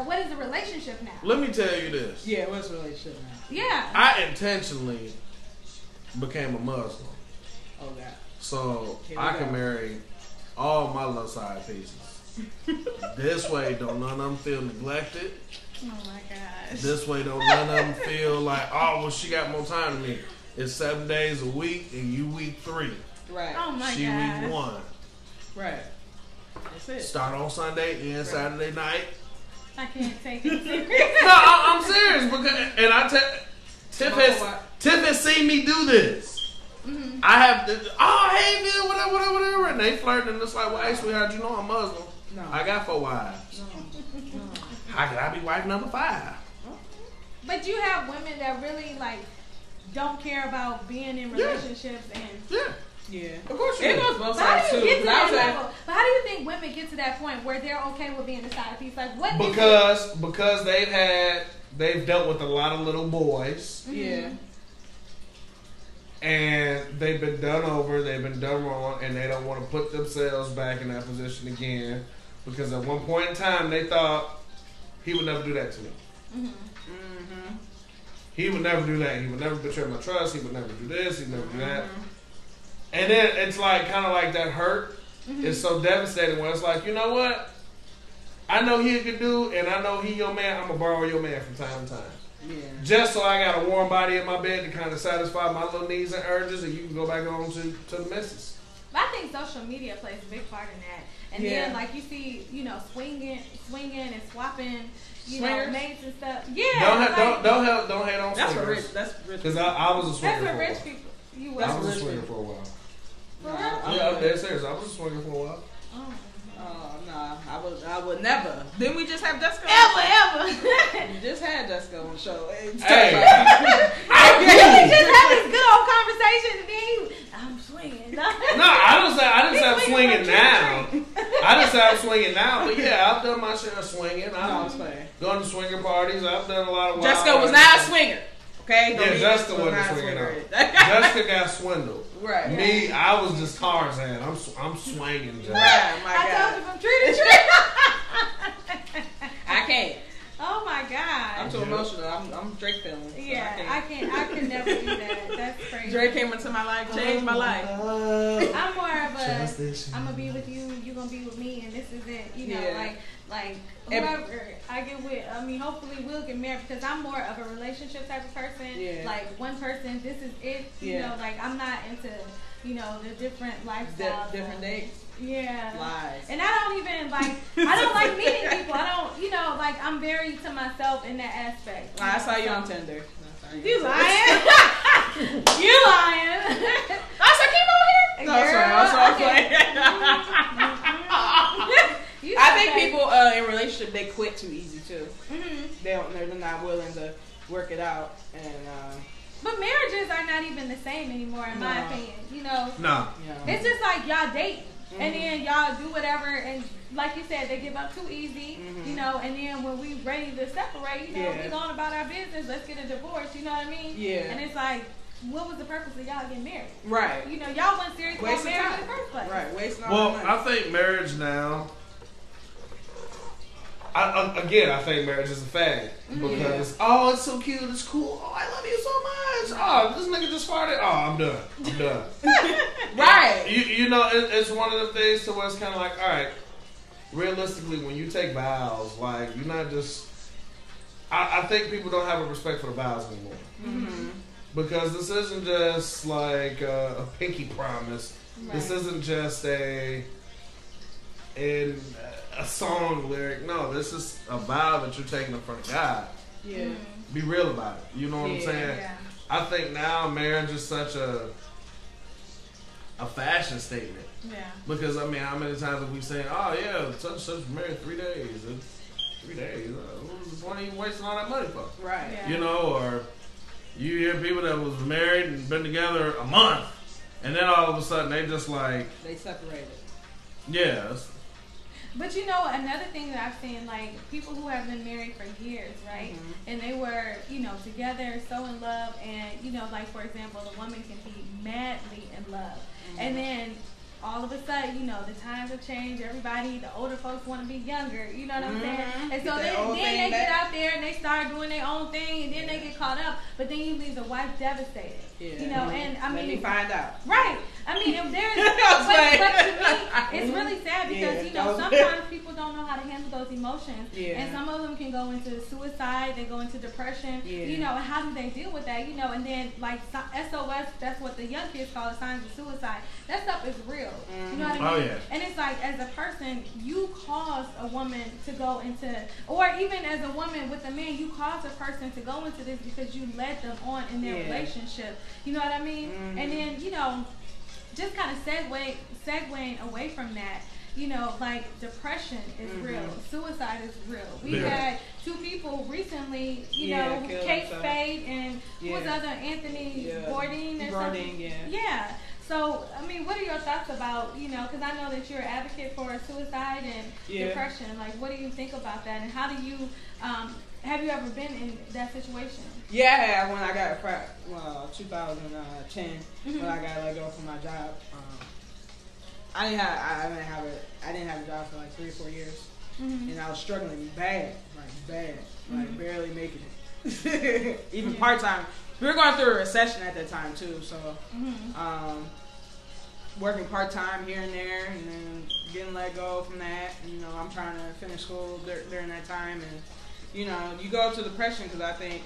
what is the relationship now? Let me tell you this. Yeah, what's the relationship now? Yeah. I intentionally became a Muslim. Oh God. So I can marry all my little side pieces. This way, don't none of them feel neglected. Oh my gosh. This way, don't none of them feel like, oh, well, she got more time than me. It's 7 days a week, and you week 3. Right. Oh my she gosh. week 1. Right. That's it. Start on Sunday, end Saturday night. I can't take it serious. No, I'm serious because, and I tell Tiff has seen me do this. Mm-hmm. I have, hey, man, whatever, and they flirting, and it's like, well, hey, sweetheart, you know I'm Muslim. No. I got 4 wives. No. How could I be wife number 5? But you have women that really like don't care about being in relationships and Yeah. Of course you It do. goes both But how sides do you too. get to that 'Cause I was level? But how do you think women get to that point where they're okay with being the side piece? Like what? Because they've dealt with a lot of little boys. Yeah. And they've been done over, they've been done wrong, and they don't want to put themselves back in that position again. Because at one point in time, they thought he would never do that to me. Mm-hmm. Mm-hmm. He would never do that. He would never betray my trust. He would never do this. He'd never do that. And then it's like kind of like that hurt. It's so devastating where it's like, you know what? I know he a good dude, and I know he your man. I'm gonna borrow your man from time to time. Yeah. Just so I got a warm body in my bed to kind of satisfy my little needs and urges, and you can go back on to the missus. I think social media plays a big part in that. And then, like, you see, you know, swinging and swapping, you know, mates and stuff. Yeah. Don't hate on That's swingers. That's rich. Because I was a swinger That's for for a rich while. people. You I was. was a swinger for a while. For real? Yeah, I'm dead serious. I was a swinger for a while. Oh, nah. I would never. Didn't we just have Jessica? Ever. You just had Jessica on the show. Hey. We just had this good old conversation, and then I'm swinging. No, I didn't say I'm swinging now. I didn't say I'm swinging now, but yeah, I've done my share of swinging. I've gone to swinger parties. I've done a lot of wild Jessica was not a swinger. Okay? Yeah, Jessica wasn't a swinger. Jessica got swindled. Right. Me, I was just Tarzan. I'm swinging. Jessica. Right, my I God. told you from tree to tree. I can't. Oh my God. I'm too emotional. I'm Drake feeling. So Yeah, I can never do that. That's crazy. Drake came into my life, changed my life. I'm more of a, I'm gonna be with you, you gonna be with me, and this is it. You know, like whoever I get with, I mean, hopefully we'll get married because I'm more of a relationship type of person. Yeah. Like one person, this is it. You know, like I'm not into, you know, the different lifestyles. Different dates. Yeah. Lies. And I don't even like, I don't like meeting people. I don't, you know, like I'm very to myself in that aspect. I saw you on Tinder. You lying? You lying? I said, keep on here. No, I think people in relationship, they quit too easy too. They're not willing to work it out. And but marriages are not even the same anymore, in my opinion. You know, It's just like y'all date. And then y'all do whatever, and like you said, they give up too easy, you know. And then when we ready to separate, you know, we going about our business. Let's get a divorce. You know what I mean? Yeah. And it's like, what was the purpose of y'all getting married? Right. You know, y'all wasn't serious about marriage in the first place. Right. Wasting all the money. I think marriage now. I think marriage is a fad because it's so cute, it's cool. Oh, I love you so much. Oh, this nigga just farted. Oh, I'm done. Right. You know, it's one of the things to where it's kind of like, all right, realistically, when you take vows, like you're not just. I think people don't have a respect for the vows anymore because this isn't just like a pinky promise. Right. This isn't just a song lyric. No, this is a vow that you're taking in front of God. Yeah. Be real about it. You know what I'm saying? Yeah. I think now marriage is such a fashion statement. Yeah. Because I mean, how many times have we saying, "Oh yeah, such and such married 3 days." It's 3 days. What was the point of even wasting all that money for? Right. Yeah. You know, or you hear people that was married and been together a month, and then all of a sudden they just like they separated. Yeah. But you know, another thing that I've seen, like people who have been married for years, right? And they were, you know, together, so in love, and you know, like for example, the woman can be madly in love, and then all of a sudden, you know, the times have changed. Everybody, the older folks want to be younger. You know what I'm saying? And so then they get out there and they start doing their own thing, and then they get caught up. But then you leave the wife devastated. Yeah. You know, and I mean, let me find out. Right. I mean, if there's, but to me, it's really sad because you know sometimes people don't know how to handle those emotions. emotions. Yeah. And some of them can go into suicide, they go into depression, you know, and how do they deal with that, you know, and then like SOS, that's what the young kids call it, signs of suicide. That stuff is real. You know what I mean? Oh, yeah. And it's like, as a person, you cause a woman to go into, or even as a woman with a man, you cause a person to go into this because you led them on in their relationship. You know what I mean? And then, you know, just kind of segueing away from that, you know, like depression is real, suicide is real. We had two people recently, you know, Kate Spade and who was the other, Anthony Bourdain or something. Yeah. So, I mean, what are your thoughts about, you know, because I know that you're an advocate for suicide and depression. Like, what do you think about that? And how do you, have you ever been in that situation? Yeah, I have when I got 2010 when I got let go from my job. I didn't have a job for like 3 or 4 years, and I was struggling bad, like barely making it. Even part time. We were going through a recession at that time too, so working part time here and there, and then getting let go from that. You know, I'm trying to finish school during that time, and you know, you go to depression because I think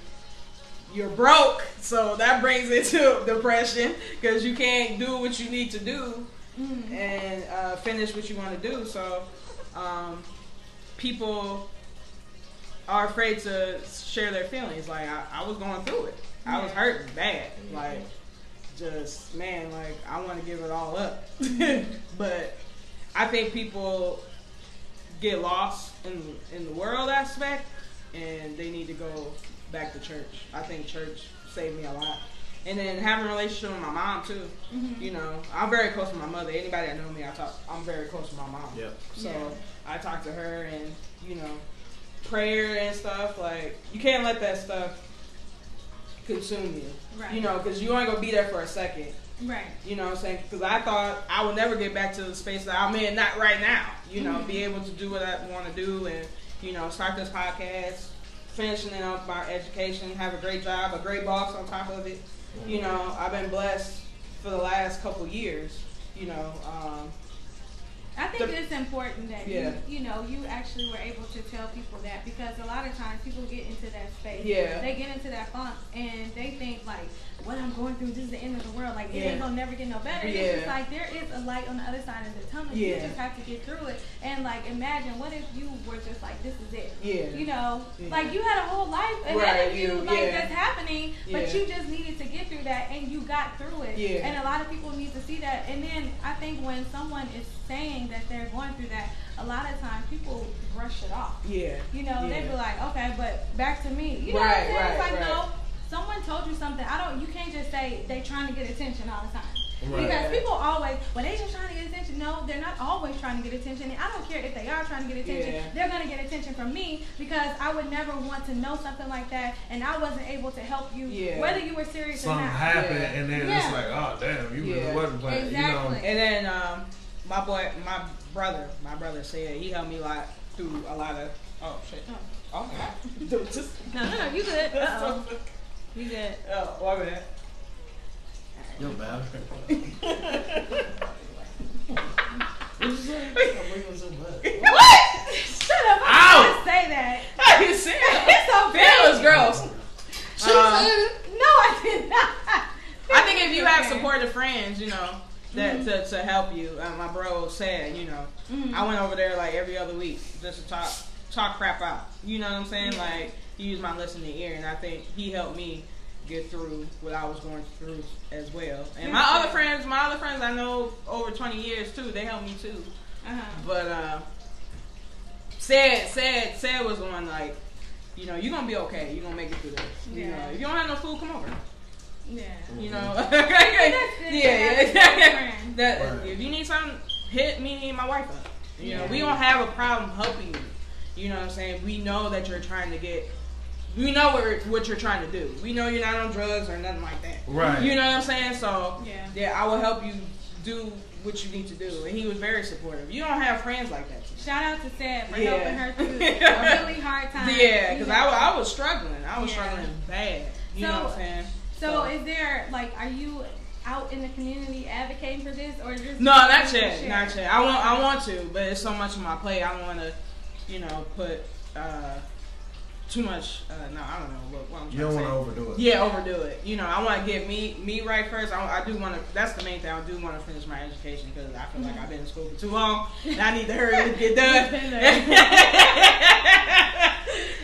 you're broke, so that brings it to depression because you can't do what you need to do and finish what you want to do. So people are afraid to share their feelings. Like I was going through it. I was hurting bad. Like just man, like I want to give it all up. But I think people get lost in the world aspect, and they need to go back to church. I think church saved me a lot. And then having a relationship with my mom too. You know, I'm very close to my mother. Anybody that knows me, I'm very close to my mom. Yep. So I talk to her, and you know, prayer and stuff. Like you can't let that stuff consume you. Right. You know, because you ain't gonna be there for a second. Right. You know what I'm saying? Because I thought I would never get back to the space that I'm in. Not right now. You know, be able to do what I want to do, and you know, start this podcast, finishing up my education, have a great job, a great boss on top of it. You know, I've been blessed for the last couple years. You know, I think it's important that you know, you actually were able to tell people that, because a lot of times people get into that space. Yeah. They get into that funk and they think like, what I'm going through, this is the end of the world. Like it ain't gonna never get no better. Yeah. It's just like there is a light on the other side of the tunnel. Yeah. You just have to get through it. And like imagine what if you were just like, this is it. Yeah. You know, like you had a whole life ahead of you, like that's happening, but you just needed to get through that and you got through it. Yeah. And a lot of people need to see that. And then I think when someone is saying that they're going through that, a lot of times people brush it off. Yeah. You know, they be like, okay, but back to me. You know what I'm saying? It's like, no, someone told you something. You can't just say they trying to get attention all the time. Right. Because people always, they just trying to get attention. No, they're not always trying to get attention. And I don't care if they are trying to get attention. They're going to get attention from me, because I would never want to know something like that and I wasn't able to help you, whether you were serious or not. Something happened and then it's like, oh, damn, you really wasn't playing. Exactly. You know? And then my brother said he helped me through a lot of, oh, shit. Oh, no, you good. Uh-oh. You good. Oh, why was that? You're bad. What? Shut up. I didn't say that. I didn't say that. It's so bad. That was gross. No, I did not. I think if you have supportive friends, you know, that to help you. My bro said, you know, I went over there like every other week just to talk crap out. You know what I'm saying? Like, he used my listening ear, and I think he helped me get through what I was going through as well. And my other friends I know over 20 years too, they helped me too. But said was the one, like, you know, you're gonna be okay, you're gonna make it through this. You know, if you don't have no food, come over. Yeah. You know. If you need something, hit me and my wife up. You know, we don't have a problem helping you. You know what I'm saying? We know that you're trying to get. We know what you're trying to do. We know you're not on drugs or nothing like that. Right. You know what I'm saying? So I will help you do what you need to do. And he was very supportive. You don't have friends like that. Shout out to Sad for helping her through a really hard time. Yeah, because I was struggling. I was struggling bad. You know what I'm saying? So is there, like, are you out in the community advocating for this, or just no? Not yet. I want to, but it's so much on my plate. I don't want to put too much. No, I don't know what I'm trying to say. You don't want to overdo it. Yeah, overdo it. I want to get me right first. I do want to. That's the main thing. I do want to finish my education because I feel like I've been in school for too long, and I need to hurry up and get done.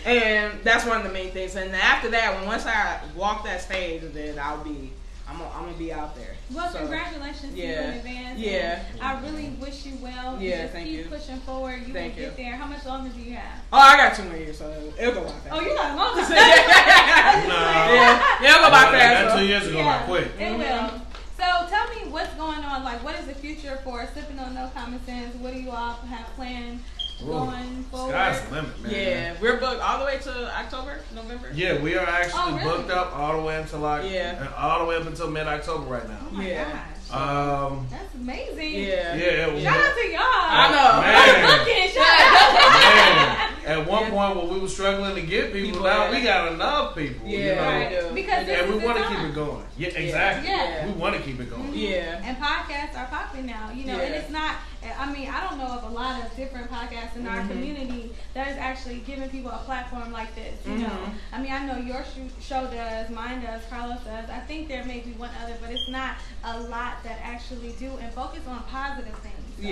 And that's one of the main things. And after that, once I walk that stage, then I'm gonna be out there. Well, congratulations to you in advance. Yeah. I really wish you well. Yeah, just keep pushing forward. You will get there. How much longer do you have? Oh, I got 2 more years, so it'll go by fast. Oh, you got a long time. It'll go by fast. That 2 years ago, by quick. It will. So tell me what's going on. Like, what is the future for Sippin on No Common Sense? What do you all have planned going forward? Sky's the limit, man. Yeah, we're booked all the way to October, November. Yeah, we are actually booked up all the way until all the way up until mid-October right now. Oh my gosh. That's amazing. Yeah. Shout out to y'all. I know. Man. At one point when we were struggling to get people out, we got enough people. Because we want to keep it going. Yeah, exactly. Yeah. We want to keep it going. Yeah. And podcasts are popping now, and it's not. I mean, I don't know of a lot of different podcasts in our community that is actually giving people a platform like this. You know, I mean, I know your show does, mine does, Carlos does. I think there may be one other, but it's not a lot that actually do and focus on positive things. So,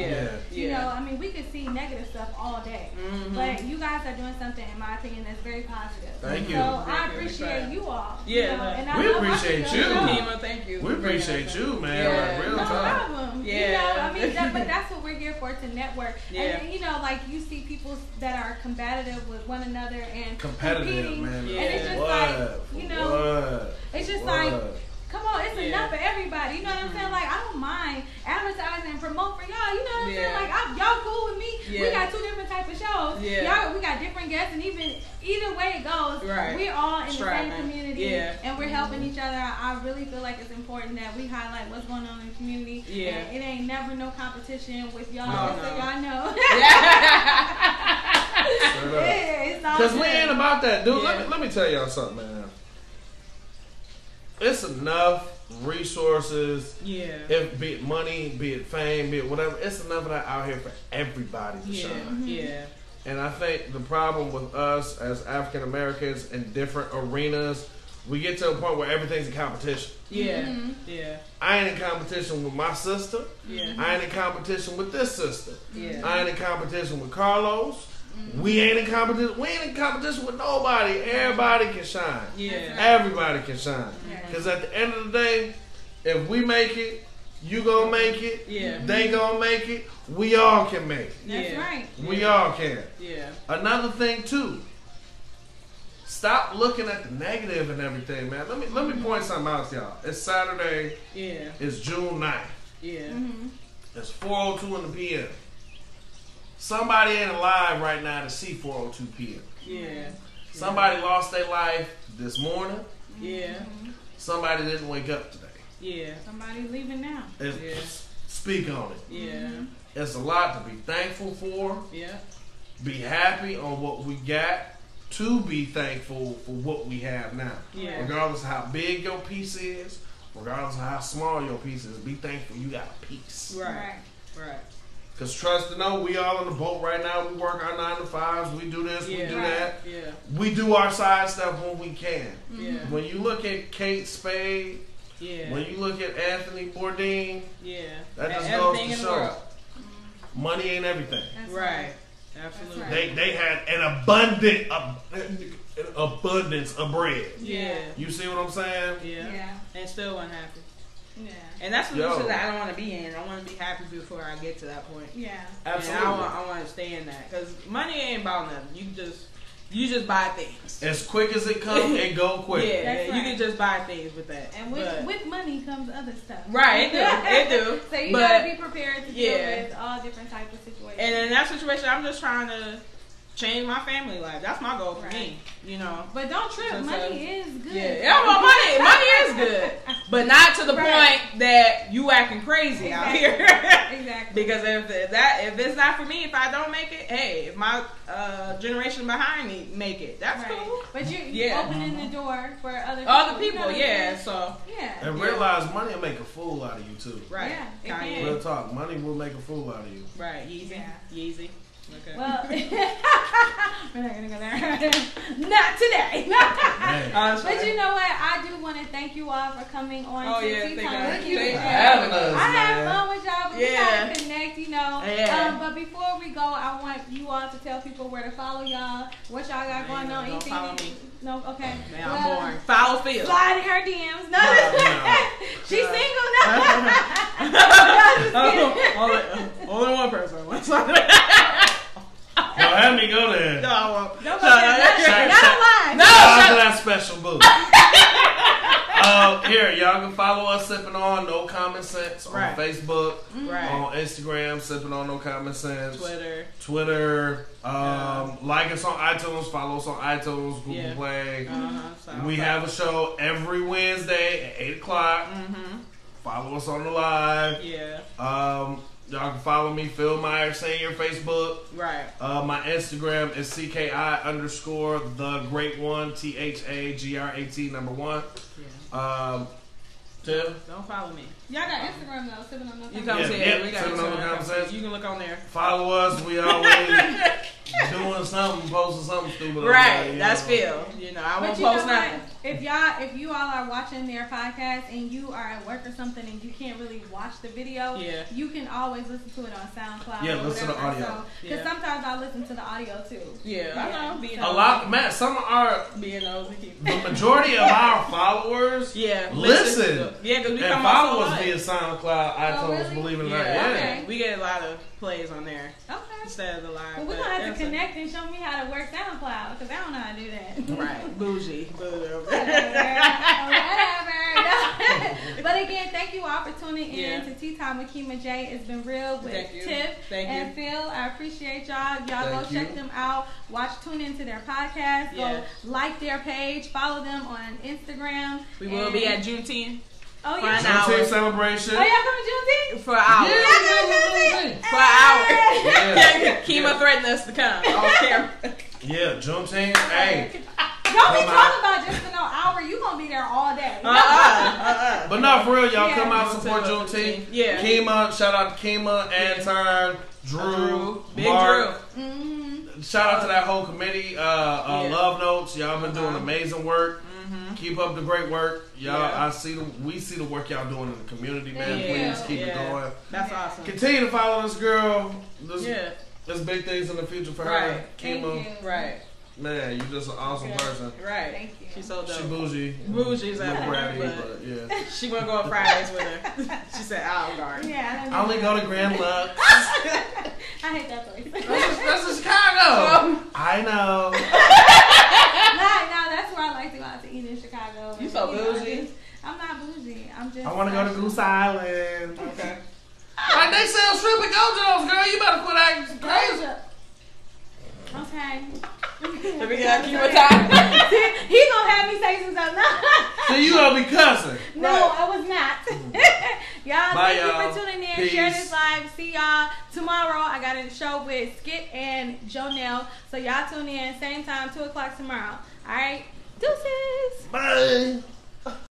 you know, I mean, we could see negative stuff all day, but you guys are doing something, in my opinion, that's very positive. Thank you. So I appreciate you all. Yeah, and we appreciate you. Kema, thank you. We appreciate you, man. Like, real no time. problem. Yeah. You know, I mean, but that's what we're here for, to network. Yeah. And like you see people that are combative with one another and competing, man. and it's just like, it's just like, come on, it's enough for everybody. You know what I'm saying? Like, I don't mind advertising and promote for y'all. You know what I'm saying? Like, y'all cool with me. We got 2 different types of shows. Y'all, we got different guests, and either way it goes, we're all in the same community, and we're helping each other. I really feel like it's important that we highlight what's going on in the community. And it ain't never no competition with y'all, so y'all know. Because we ain't about that, dude. Let me tell y'all something, man. It's enough resources, if be it money, be it fame, be it whatever. It's enough of that out here for everybody to shine. And I think the problem with us as African Americans in different arenas, we get to a point where everything's a competition. I ain't in competition with my sister. I ain't in competition with this sister. I ain't in competition with Carlos. We ain't in competition. We ain't in competition with nobody. Everybody can shine. Everybody can shine. Because at the end of the day, if we make it, you gonna make it. They gonna make it. We all can make it. That's right. We all can. Another thing too. Stop looking at the negative and everything, man. Let me point something out to y'all. It's Saturday. It's June 9th. It's 4:02 in the p.m. Somebody ain't alive right now to see 4:02 p.m. Somebody lost their life this morning. Somebody didn't wake up today. Somebody's leaving now. Speak on it. It's a lot to be thankful for. Be happy on what we got. To be thankful for what we have now. Regardless of how big your piece is, regardless of how small your piece is, be thankful you got a piece. Right. Because trust to know, we all on the boat right now. We work our 9 to 5s. We do this, we do that. We do our side stuff when we can. When you look at Kate Spade, when you look at Anthony Bourdain, that just goes to show money ain't everything. Right. Absolutely. They had an abundance of bread. You see what I'm saying? And still wasn't happy. And that's the position that I don't want to be in. I want to be happy before I get to that point. Absolutely. And I want to stay in that because money ain't about nothing. You just buy things. As quick as it comes, it go quick. You can just buy things with that. And with money comes other stuff. Right, it do. So you gotta be prepared to deal with all different types of situations. And in that situation, I'm just trying to change my family life. That's my goal for me, you know. But don't trip. Money is good. Well, money is good, but not to the point that you acting crazy out here. Exactly. Because if it's not for me, if I don't make it, hey, if my generation behind me make it, that's cool. But you're opening the door for other people. So and realize money will make a fool out of you too. Right. Yeah. Real talk. Money will make a fool out of you. Right. Yeezy. Okay. Well, we're not gonna go there. Not today. But you know what? I do want to thank you all for coming on. Thank you for having us. I had fun with y'all, but we gotta connect, But before we go, I want you all to tell people where to follow y'all, what y'all got going on. Don't follow me. No, okay. Man, I'm boring. Follow Phil. Slide in her DMs. No. She's single now. Only one person. Don't have me go there. No, I won't. Don't go there. Not alive. No, shout out to that special boo. Here, y'all can follow us Sippin' On No Common Sense on Facebook, on Instagram, Sippin' On No Common Sense, Twitter. Like us on iTunes, follow us on iTunes, Google Play. We have a show every Wednesday at 8 o'clock. Follow us on the live. Y'all can follow me, Phil Myers Senior, Facebook. Right. My Instagram is CKI_the great one, THAGRAT number 1. Tiff? Don't follow me. Y'all got Instagram though, Sippin' On No Common Sense. We got Instagram. You can look on there. Follow us. We always doing something, posting something stupid. Right. That's Phil. I won't post nothing. If you all are watching their podcast and you are at work or something and you can't really watch the video, you can always listen to it on SoundCloud. Yeah, listen to the audio. Because sometimes I listen to the audio too. I know. A lot, man. Some are being nosy. The majority of our followers, listen. Because we and follow us via SoundCloud, iTunes, believe it or not. Okay. We get a lot of plays on there. Okay. Instead of the live. Well, we're going to have to connect and show me how to work SoundCloud because I don't know how to do that. Right. Bougie. Whatever. But again, thank you all for tuning in to Tea Time with Kema J. It's been real with Tiff and Phil. I appreciate y'all. Y'all go check them out. Tune into their podcast. Go like their page. Follow them on Instagram. We will be at Juneteenth. Oh, yeah. Juneteenth celebration. Oh, y'all coming Juneteenth? For an hour. For an hour. Yeah. Kema threatened us to come on camera. Yeah, Juneteenth. Hey. Don't be talking about just for no hour. You gonna be there all day. But no, for real, y'all come out support Juneteenth. Yeah. Kema, shout out to Kema, Anton, Drew, Big Mark. Drew. Shout out to that whole committee. Love Notes, y'all been doing amazing work. Keep up the great work, y'all. We see the work y'all doing in the community, man. Please keep it going. That's awesome. Continue to follow this girl. There's big things in the future for her. Kema. Right. Man, you're just an awesome person. Right. Thank you. She's so dope. She bougie. Bougie's at work, but she wouldn't go on Fridays with her. She said Olive Garden. Yeah, I only go to Grand Lux. I hate that place. That's in Chicago. I know. No, that's where I like to go out to eat in Chicago. You so bougie. I'm not bougie. I'm just. I want to go to Goose Island. Okay. Like they sell shrimp at Gojo's, girl. You better quit acting crazy. Okay. Let me get you a time. He gonna have me say some stuff. So you gonna be cussing? No, I was not. Y'all, bye, thank you for tuning in. Peace. Share this live. See y'all tomorrow. I got a show with Skip and Jonelle. So y'all tune in same time, 2 o'clock tomorrow. All right.